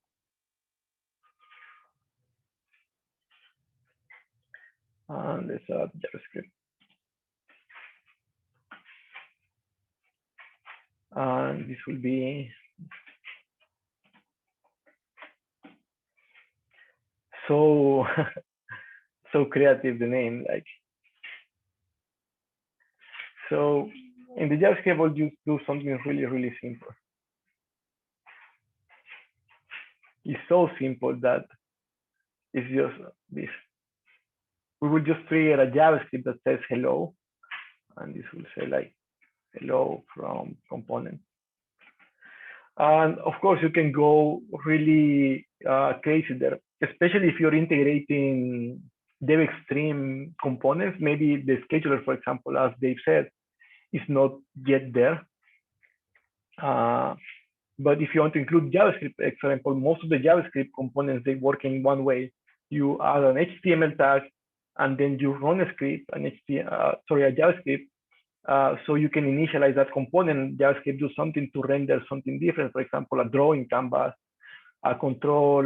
And let's add JavaScript. And this will be so so creative, the name. Like, so in the JavaScript, we'll just do something really simple. It's so simple that it's just this. We will just create a JavaScript that says hello, and this will say like hello from component. And of course, you can go really crazy there, especially if you're integrating dev extreme components. Maybe the scheduler, for example, as Dave said, is not yet there. But if you want to include JavaScript, for example, most of the JavaScript components, they work in one way. You add an HTML tag, and then you run a script, a JavaScript, so you can initialize that component. JavaScript do something to render something different. For example, a drawing canvas, a control,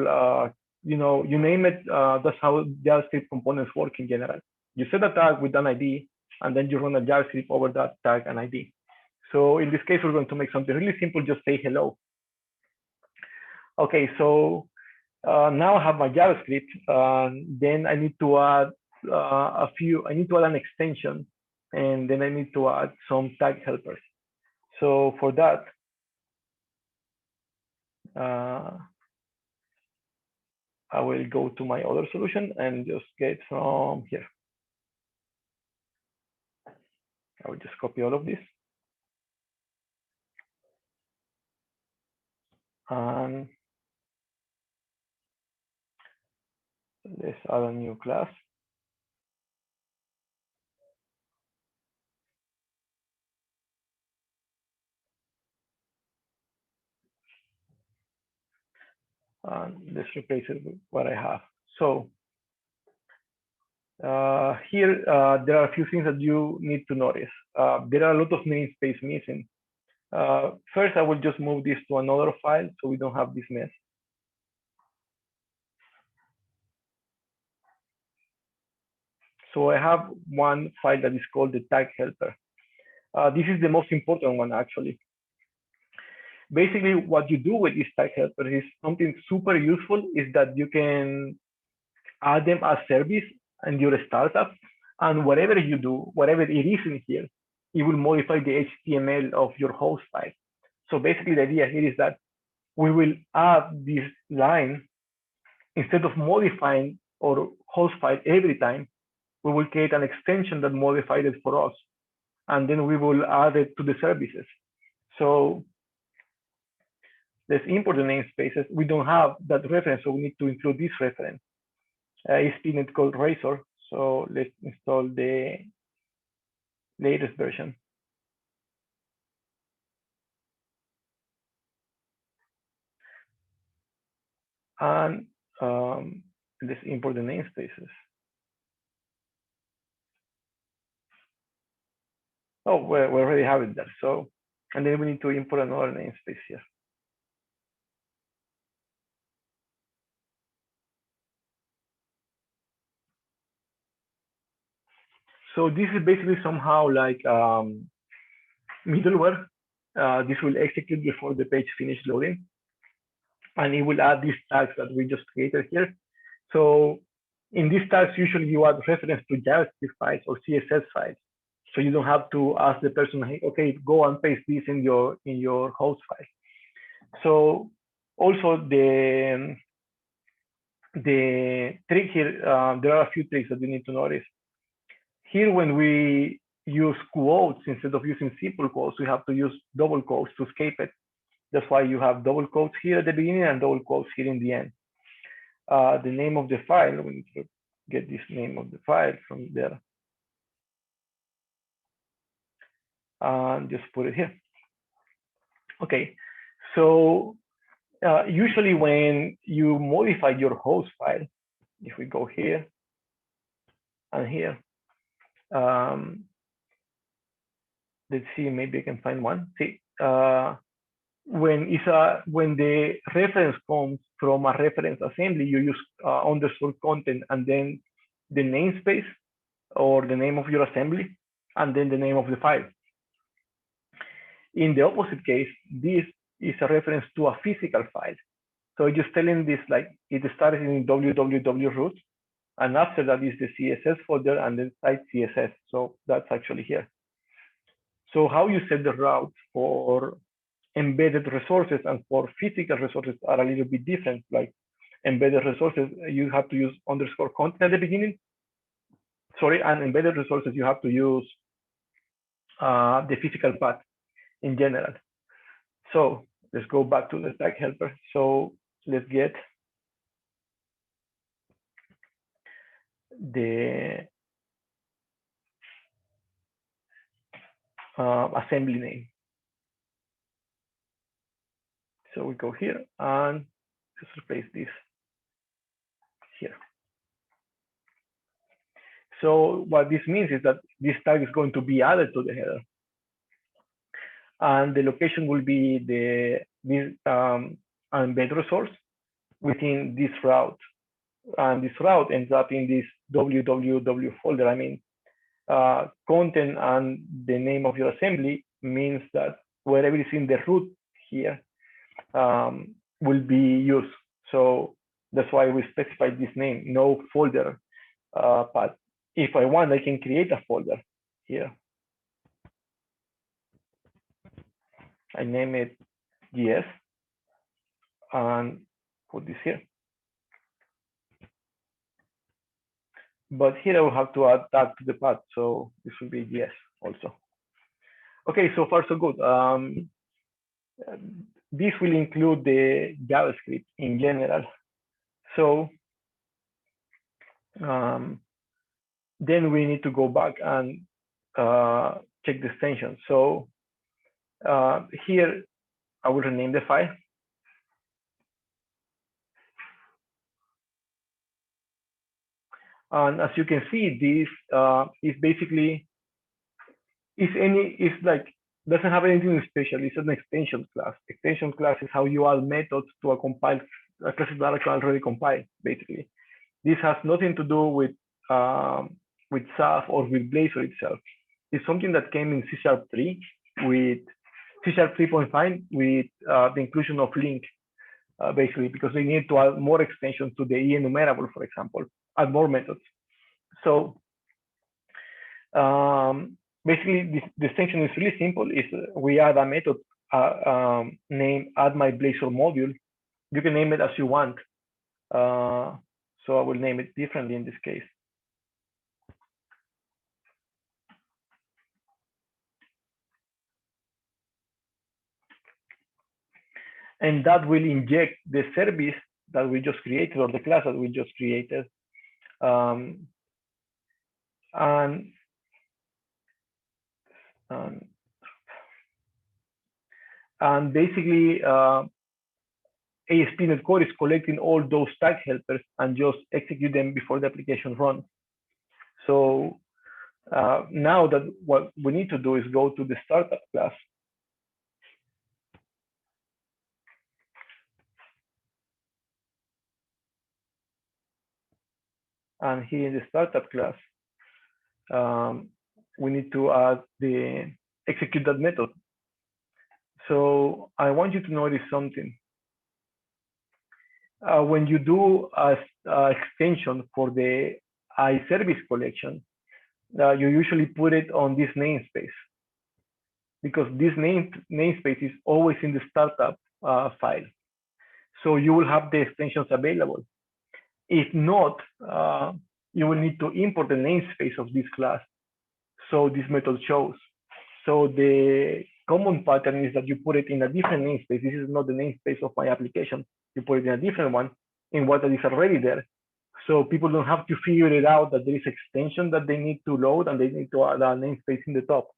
you name it. That's how JavaScript components work in general. You set a tag with an ID, and then you run a JavaScript over that tag and ID. So in this case, we're going to make something really simple. Just say hello. Okay, so now I have my JavaScript. Then I need to add I need to add an extension, and then I need to add some tag helpers. So for that, I will go to my other solution and just get from here. I will just copy all of this. And let's add a new class. And let's replace it with what I have. So here, there are a few things that you need to notice. There are a lot of namespace missing. First, I will just move this to another file so we don't have this mess. So I have one file that is called the tag helper. This is the most important one, actually. basically what you do with these tag helpers is something super useful, is that you can add them as service in your startup, and whatever you do, whatever it is in here, it will modify the HTML of your host file. So basically the idea here is that we will add this line, instead of modifying our host file every time, we will create an extension that modifies it for us, and then we will add it to the services. So let's import the namespaces. We don't have that reference, so we need to include this reference. It's been called Razor, so let's install the latest version. And let's import the namespaces. Oh, we already have it there. So, and then we need to import another namespace here. So this is basically somehow like middleware. This will execute before the page finishes loading, and it will add these tags that we just created here. So in these tags, usually you add reference to JavaScript files or CSS files. So you don't have to ask the person, hey, okay, go and paste this in your host file. So also the trick here, there are a few tricks that you need to notice. Here, when we use quotes instead of using simple quotes, we have to use double quotes to escape it. That's why you have double quotes here at the beginning and double quotes here in the end. The name of the file, we need to get this name of the file from there. And just put it here. Okay, so usually when you modify your host file, if we go here and here, let's see, maybe I can find one. See, when the reference comes from a reference assembly, you use underscore content and then the namespace or the name of your assembly and then the name of the file. In the opposite case, this is a reference to a physical file. So just telling this, like, it started in www root, and after that is the CSS folder and then site CSS. So that's actually here. So how you set the route for embedded resources and for physical resources are a little bit different. Like embedded resources, you have to use underscore content at the beginning. Sorry, and embedded resources, you have to use the physical path in general. So let's go back to the tag helper. So let's get the assembly name. So we go here and just replace this here. So what this means is that this tag is going to be added to the header, and the location will be this embed resource within this route, and this route ends up in this www folder. I mean, content and the name of your assembly means that wherever is in the root here will be used. So that's why we specify this name, no folder path. If I want, I can create a folder here. I name it GS and put this here. But here I will have to add tag to the path, so this will be GS also. Okay, so far so good. This will include the JavaScript in general. So then we need to go back and check the extension. So here I will rename the file. And as you can see, this is basically doesn't have anything special. It's an extension class. Extension class is how you add methods to a compiled a class that already compiled. Basically, this has nothing to do with XAF or with Blazor itself. It's something that came in C#3 with C# 3.5 with the inclusion of link, basically, because they need to add more extensions to the enumerable, for example, add more methods. So basically, the extension is really simple. Is we add a method named add my Blazor module. You can name it as you want. So I will name it differently in this case. And that will inject the service that we just created, or the class that we just created. And basically, ASP.NET Core is collecting all those tag helpers and just execute them before the application runs. So now that what we need to do is go to the startup class. And here in the startup class, we need to add the execute that method. So I want you to notice something. When you do a extension for the iService collection, you usually put it on this namespace, because this namespace is always in the startup file. So you will have the extensions available. If not, you will need to import the namespace of this class, so this method shows. So the common pattern is that you put it in a different namespace. This is not the namespace of my application. You put it in a different one, in what is already there. So people don't have to figure it out that there is extension that they need to load, and they need to add a namespace in the top.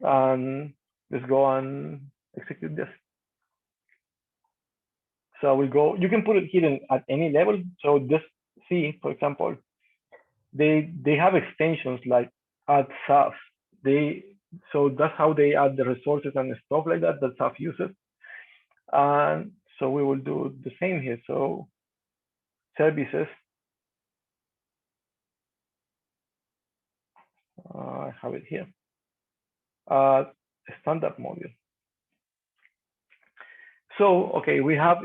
Let's go and execute this. So we'll go, you can put it here at any level. So just see, for example, they have extensions like add XAF. So that's how they add the resources and stuff like that XAF uses. And so we will do the same here. So services. I have it here. Standup module. So, okay, we have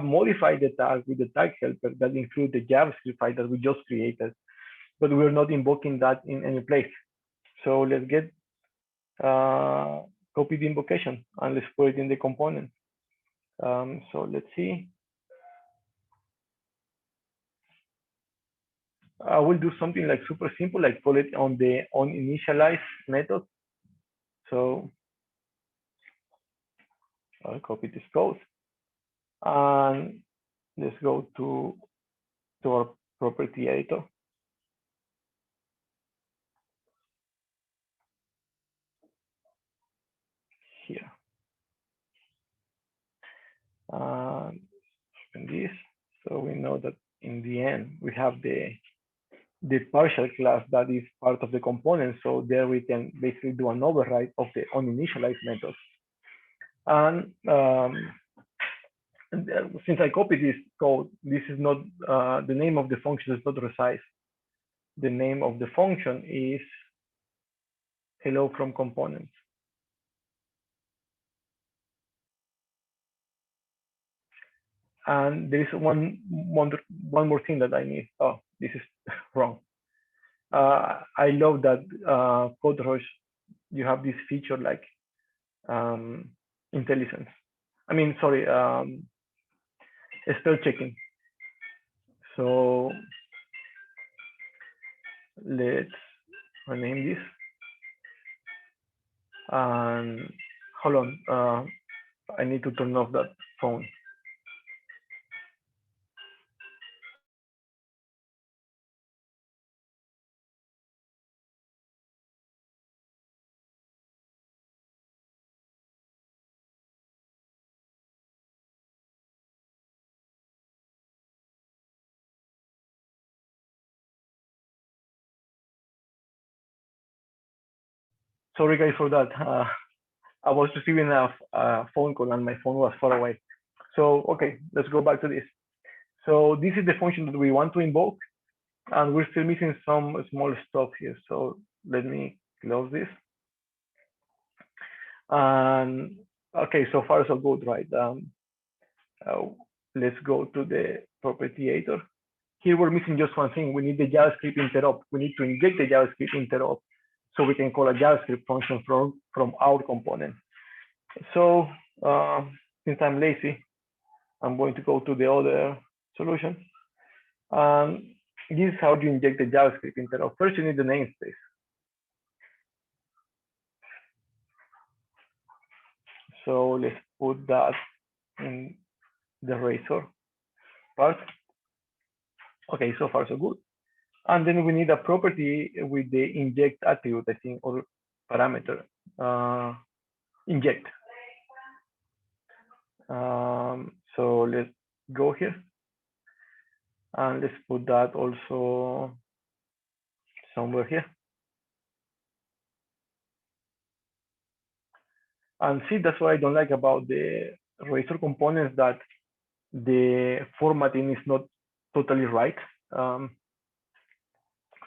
modified the tag with the tag helper that include the JavaScript file that we just created, but we're not invoking that in any place. So let's get copy the invocation and let's put it in the component. So let's see. I will do something like super simple, like call it on the onInitialize method. So I'll copy this code and let's go to our property editor. Here. Open this. So we know that in the end, we have the partial class that is part of the component. So there we can basically do an override of the onInitialize method. And since I copied this code, this is not, the name of the function is not resize. The name of the function is hello from components. And there is one more thing that I need. Oh, this is wrong. I love that CodeRush, you have this feature like intelligence. I mean, sorry, spell checking. So let's rename this. And hold on, I need to turn off that phone. Sorry guys for that. I was receiving a phone call and my phone was far away. So, okay, let's go back to this. So this is the function that we want to invoke, and we're still missing some small stuff here. So let me close this. And okay, so far so good, right? Uh, let's go to the property editor. Here we're missing just one thing. We need the JavaScript interrupt. We need to inject the JavaScript interrupt so we can call a JavaScript function from our component. So since I'm lazy, I'm going to go to the other solution. This is how you inject the JavaScript interrupt. First, you need the namespace. So let's put that in the razor part. Okay, so far so good. And then we need a property with the inject attribute, I think, or parameter. Inject. So let's go here. And let's put that also somewhere here. And see, that's what I don't like about the razor components, that the formatting is not totally right.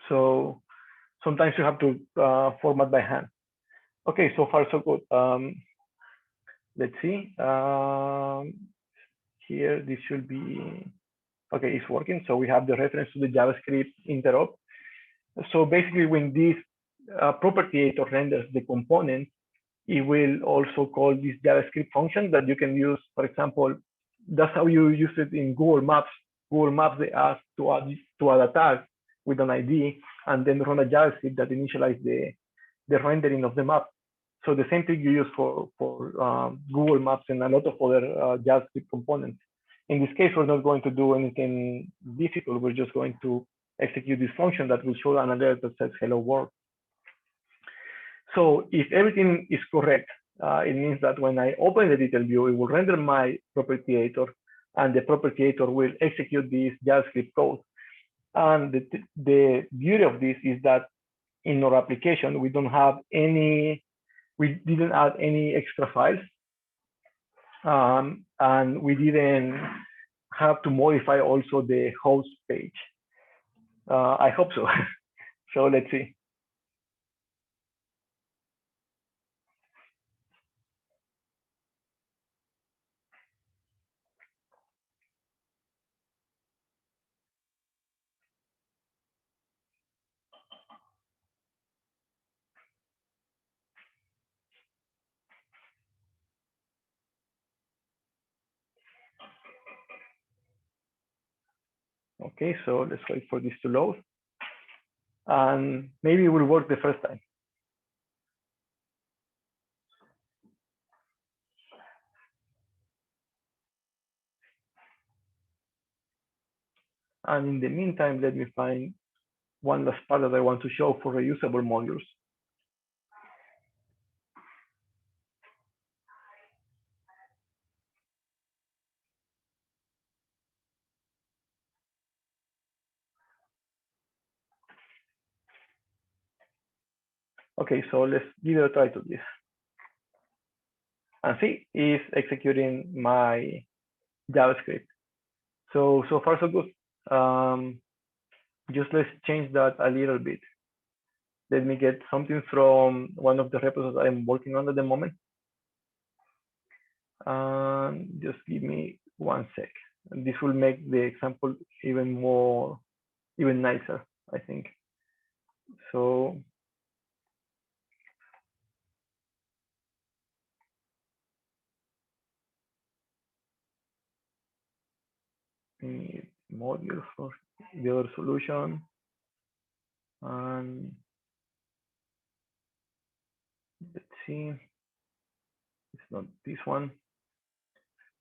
So sometimes you have to format by hand. Okay, so far so good. Let's see. Here, this should be, okay, it's working. So we have the reference to the JavaScript interrupt. So basically, when this property editor renders the component, it will also call this JavaScript function that you can use. For example, that's how you use it in Google Maps. Google Maps, they ask to add a tag with an ID and then run a JavaScript that initializes the rendering of the map. So the same thing you use for Google Maps and a lot of other JavaScript components. In this case, we're not going to do anything difficult. We're just going to execute this function that will show an alert that says hello world. So if everything is correct, it means that when I open the detail view, it will render my property editor, and the property editor will execute this JavaScript code. And the beauty of this is that in our application, we didn't add any extra files, and we didn't have to modify also the host page. I hope so. So let's see. Okay, so let's wait for this to load. And maybe it will work the first time. And in the meantime, let me find one last part that I want to show for reusable modules. Okay, so let's give it a try to this. And see, it's executing my JavaScript. So far so good. Just let's change that a little bit. Let me get something from one of the repos that I'm working on at the moment. Just give me 1 sec. And this will make the example even nicer, I think. So need module for the other solution. And let's see, it's not this one.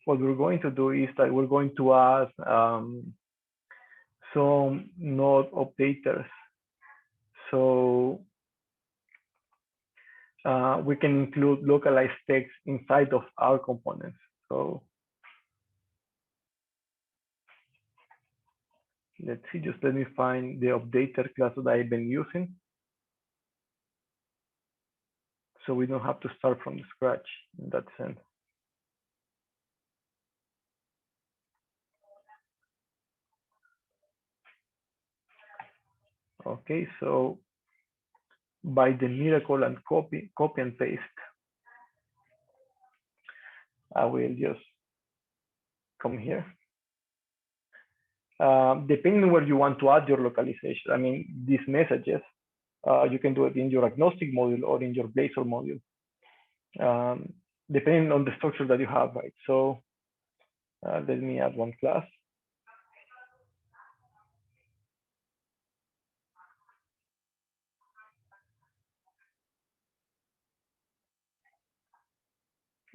What we're going to do is that we're going to add some node updaters. So we can include localized text inside of our components. So let's see, just let me find the updater class that I've been using, so we don't have to start from scratch in that sense. Okay, so by the miracle and copy and paste, I will just come here. Depending on where you want to add your localization, I mean, these messages, you can do it in your agnostic module or in your Blazor module, depending on the structure that you have, right? So let me add one class.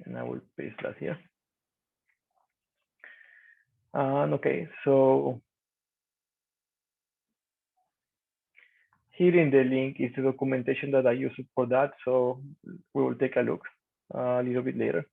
And I will paste that here. And okay, so here in the link is the documentation that I use for that. So we will take a look a little bit later.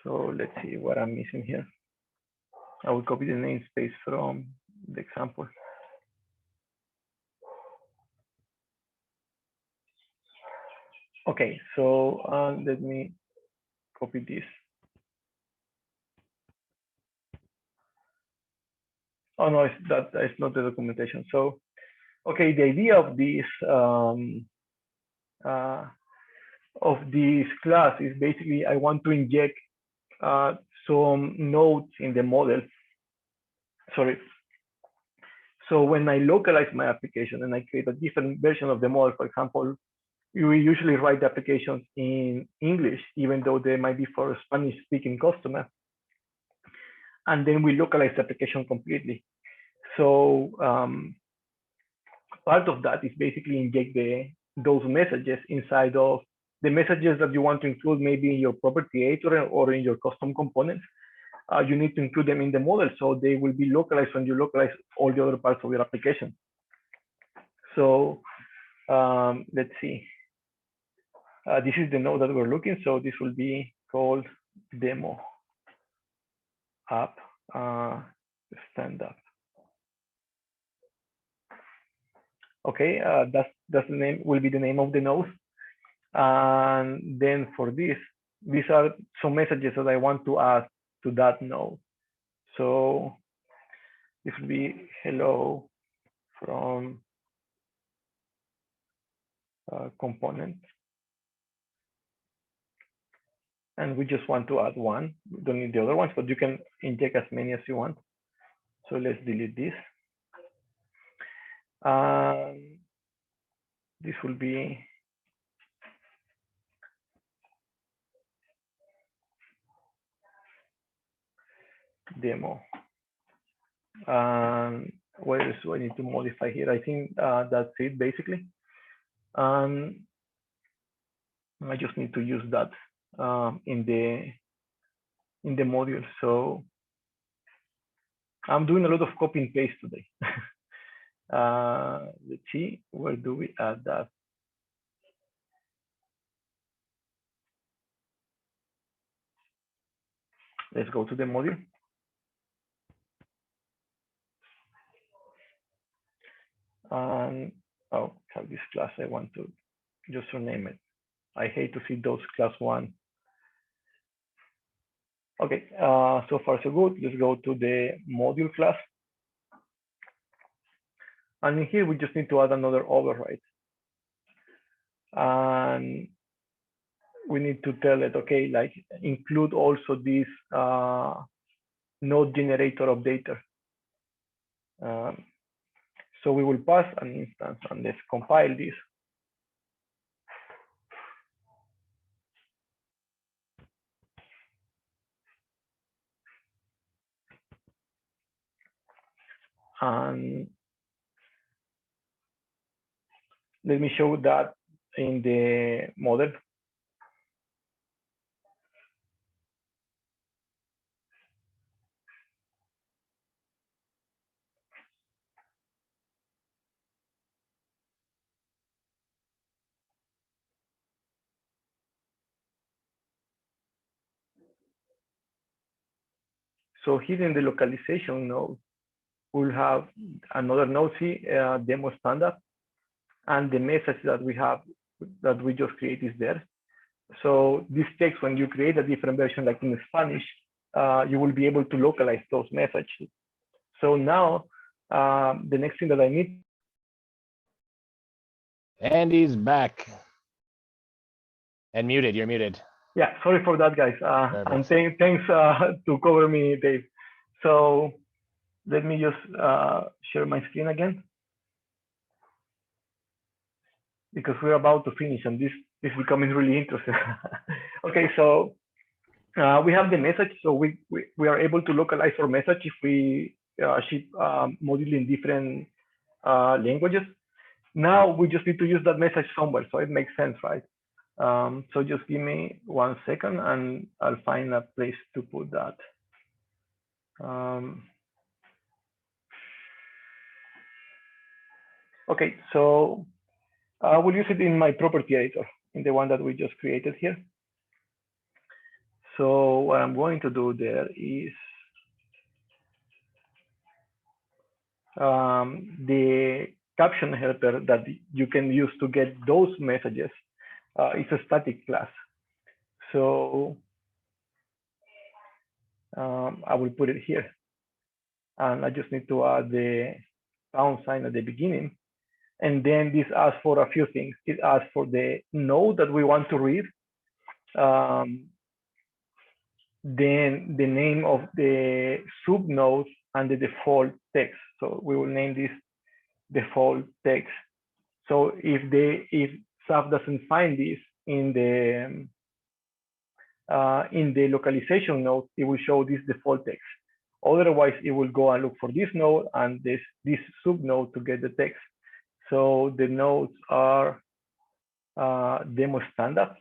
So let's see what I'm missing here. I will copy the namespace from the example. Okay, so let me copy this. Oh no, it's not the documentation. So, okay, the idea of this class is basically I want to inject some nodes in the model. Sorry. So when I localize my application and I create a different version of the model, for example, we usually write the applications in English, even though they might be for a Spanish-speaking customer. And then we localize the application completely. So part of that is basically inject those messages inside of the messages that you want to include maybe in your property creator or in your custom components. You need to include them in the model so they will be localized when you localize all the other parts of your application. So let's see. This is the node that we're looking. So this will be called demo app standup. Okay, that's the name, will be the name of the node. And then for this, these are some messages that I want to add to that node. So this will be hello from component. And we just want to add one. We don't need the other ones, but you can inject as many as you want. So let's delete this. This will be demo. What else do I need to modify here? I think that's it basically. I just need to use that in the module. So I'm doing a lot of copy and paste today. Let's see, where do we add that? Let's go to the module. And oh, have this class. I want to just rename it. I hate to see those class one. Okay, so far so good. Let's go to the module class. And in here, we just need to add another override. And we need to tell it, okay, like include also this node generator updater. So we will pass an instance and let's compile this. And let me show that in the model. So here in the localization node, we'll have another node, see, demo standup, and the message that we have, that we just create is there. So this checks when you create a different version, like in Spanish, you will be able to localize those messages. So now the next thing that I need. And he's back. And muted, you're muted. Yeah, sorry for that, guys. And thanks to cover me, Dave. So let me just share my screen again, because we're about to finish and this is becoming really interesting. Okay, so we have the message. So we are able to localize our message if we ship module in different languages. Now we just need to use that message somewhere, so it makes sense, right? So just give me 1 second and I'll find a place to put that. Okay, so I will use it in my property editor, in the one that we just created here. So what I'm going to do there is the caption helper that you can use to get those messages is a static class. So I will put it here. And I just need to add the pound sign at the beginning. And then this asks for a few things. It asks for the node that we want to read, then the name of the subnode and the default text. So we will name this default text. So if XAF doesn't find this in the localization node, it will show this default text. Otherwise, it will go and look for this node and this subnode to get the text. So the nodes are demo standup.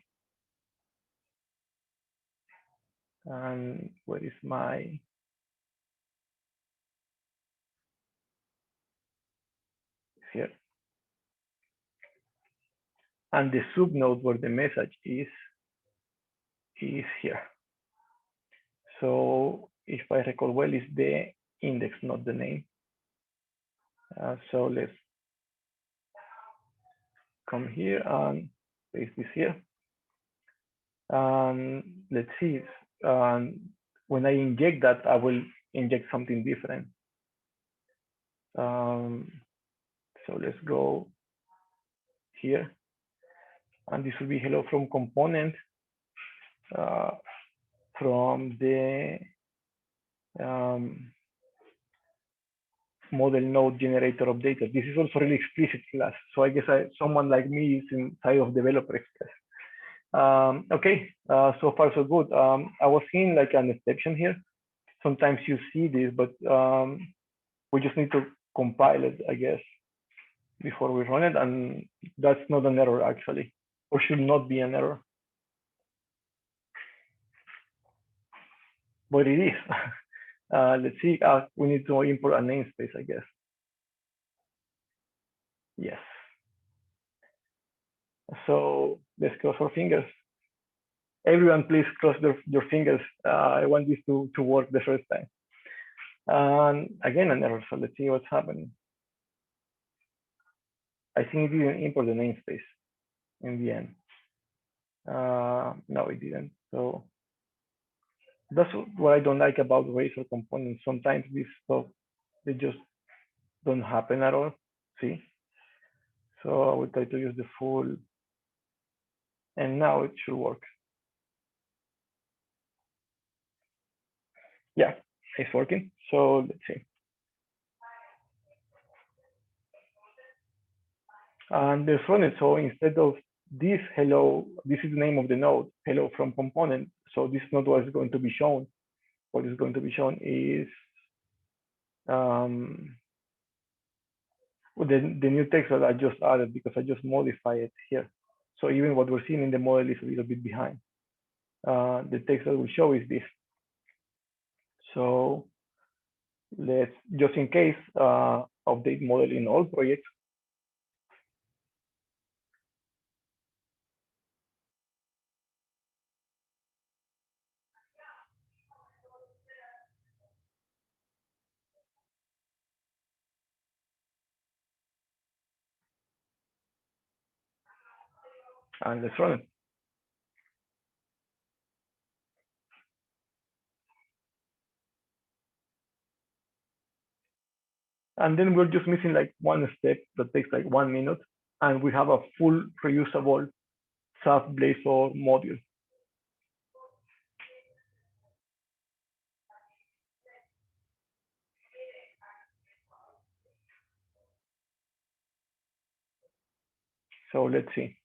And where is my here? And the subnode where the message is here. So if I recall well, it's the index, not the name. So let's come here and paste this here. Let's see. When I inject that, I will inject something different. So let's go here. And this will be hello from component from the model node generator updater. This is also really explicit class. So I guess someone like me is inside of developer express. Okay, so far so good. I was seeing like an exception here. Sometimes you see this, but we just need to compile it, I guess, before we run it. And that's not an error actually, or should not be an error. But it is. Let's see, we need to import a namespace, I guess. Yes. So let's cross our fingers. Everyone, please cross your fingers. I want this to work the first time. And again, an error. So let's see what's happening. I think it didn't import the namespace in the end. No, it didn't. So that's what I don't like about Razor components. Sometimes this stuff, they just don't happen at all. See? So I will try to use the full, and now it should work. Yeah, it's working. So let's see. And there's running. So instead of this hello, this is the name of the node, hello from component. So this is not what is going to be shown. What is going to be shown is the new text that I just added, because I just modify it here. So even what we're seeing in the model is a little bit behind. The text that will show is this. So let's, just in case, update model in all projects. And let's run it. And then we're just missing like one step that takes like 1 minute, and we have a full reusable XAF Blazor module. So let's see.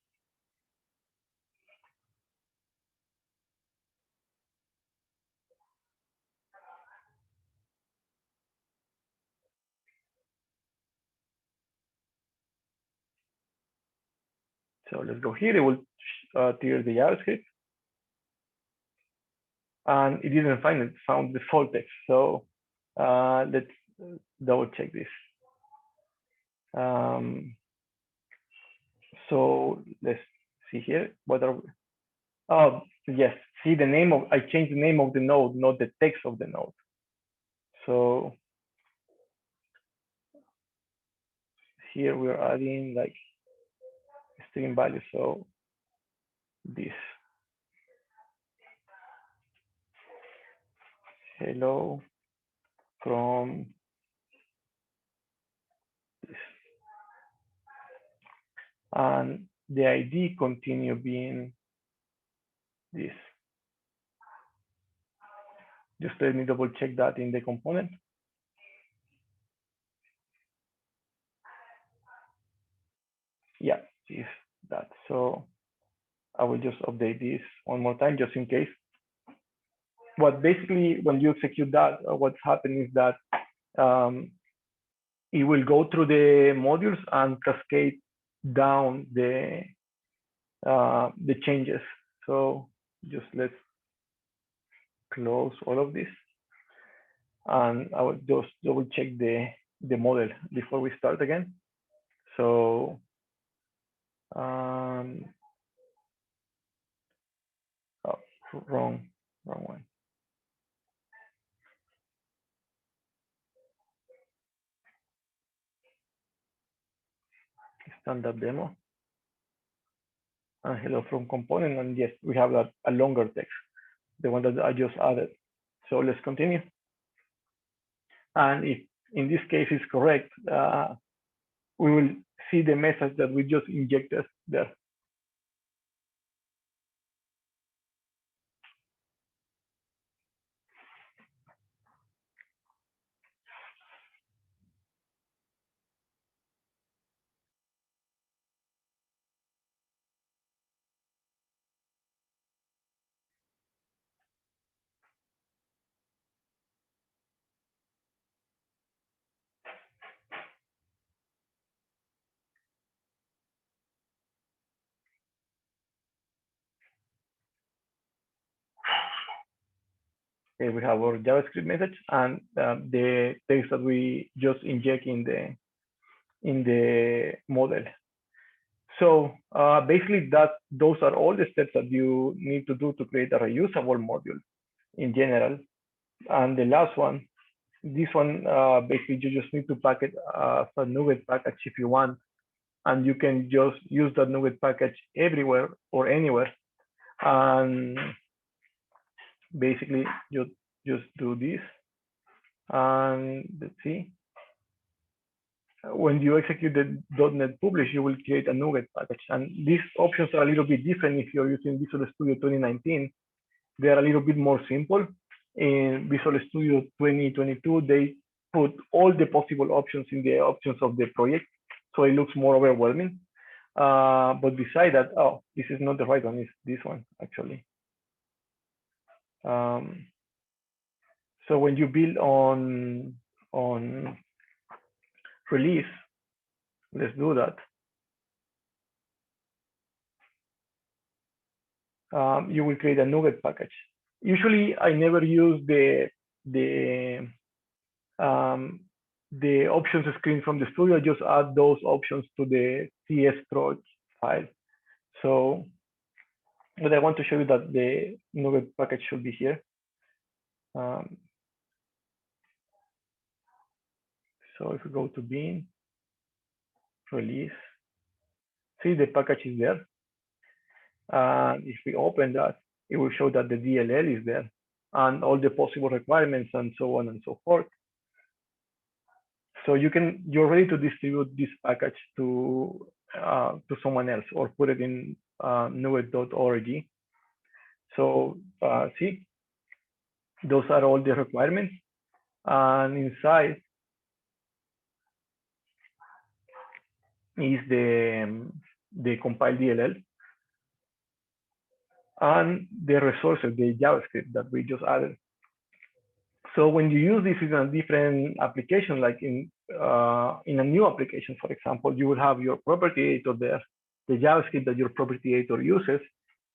So let's go here. It will clear the JavaScript. And it didn't find it, found the default text. So let's double check this. So let's see here. What are we? Oh, yes. See the name of, I changed the name of the node, not the text of the node. So here we're adding like string value. So this. Hello from this. And the ID continue being this. Just let me double check that in the component. Yeah, is that. So I will just update this one more time just in case. What basically, when you execute that, what's happening is that it will go through the modules and cascade down the changes. So just let's close all of this, and I will just double check the model before we start again. So oh, wrong one. Standup demo. And hello from component, and yes, we have a longer text, the one that I just added. So let's continue. And if in this case is correct, we will see the message that we just injected there. Okay, we have our JavaScript message and the text that we just inject in the model. So basically, those are all the steps that you need to do to create a reusable module in general. And the last one, this one, basically you just need to pack it as a NuGet package if you want, and you can just use that NuGet package everywhere or anywhere. And basically, you just do this, and let's see. When you execute the .NET Publish, you will create a NuGet package. And these options are a little bit different if you're using Visual Studio 2019. They are a little bit more simple. In Visual Studio 2022, they put all the possible options in the options of the project, so it looks more overwhelming. But beside that, oh, this is not the right one, it's this one, actually. So when you build on release, let's do that. You will create a NuGet package. Usually, I never use the options screen from the studio. I just add those options to the CS file. So, but I want to show you that the NuGet package should be here. So if we go to bin, release, see the package is there. If we open that, it will show that the DLL is there and all the possible requirements and so on and so forth. So you're ready to distribute this package to someone else or put it in newet.org. So see, those are all the requirements. And inside is the compiled DLL and the resources, the JavaScript that we just added. So when you use this in a different application, like in a new application, for example, you will have your property editor there, the JavaScript that your property editor uses,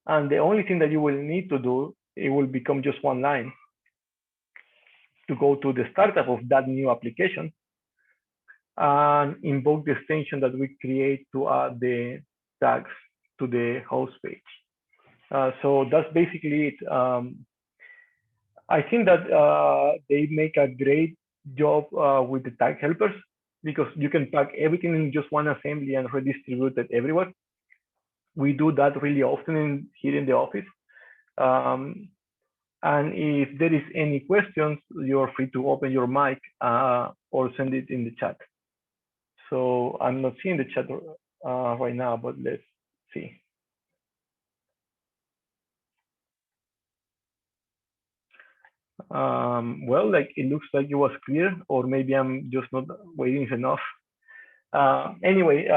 and the only thing that you will need to do, it will become just one line to go to the startup of that new application and invoke the extension that we create to add the tags to the host page. So that's basically it. I think that they make a great job with the tag helpers because you can pack everything in just one assembly and redistribute it everywhere. We do that really often here in the office. And if there is any questions, you're free to open your mic or send it in the chat. So I'm not seeing the chat right now, but let's see. Well, like it looks like it was clear, or maybe I'm just not waiting enough. Anyway,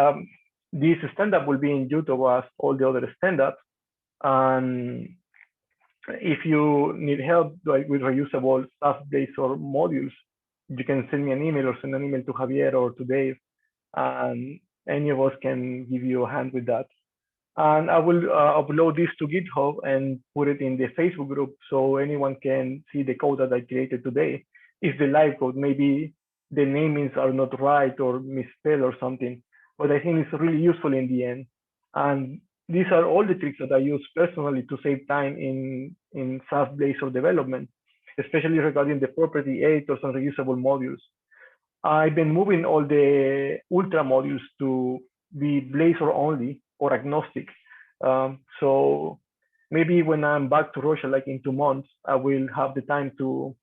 this stand-up will be in YouTube as all the other stand-ups. And if you need help like with reusable stuff, Blazor modules, you can send me an email or send an email to Javier or to Dave, and any of us can give you a hand with that. And I will upload this to GitHub and put it in the Facebook group so anyone can see the code that I created today. It's the live code. Maybe the namings are not right or misspelled or something, but I think it's really useful in the end. And these are all the tricks that I use personally to save time in XAF Blazor development, especially regarding the property editors and reusable modules. I've been moving all the Ultra modules to be Blazor only or agnostic. So maybe when I'm back to Russia, like in 2 months, I will have the time to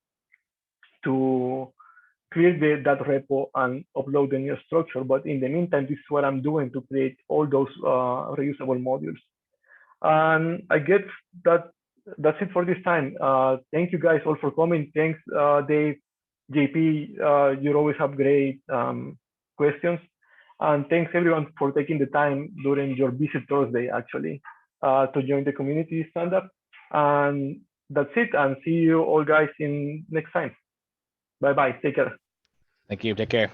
create that repo and upload the new structure. But in the meantime, this is what I'm doing to create all those reusable modules. And I guess that's it for this time. Thank you guys all for coming. Thanks, Dave, JP. You always have great questions. And thanks everyone for taking the time during your busy Thursday, actually, to join the community stand-up. And that's it. And see you all guys in next time. Bye-bye. Take care. Thank you. Take care.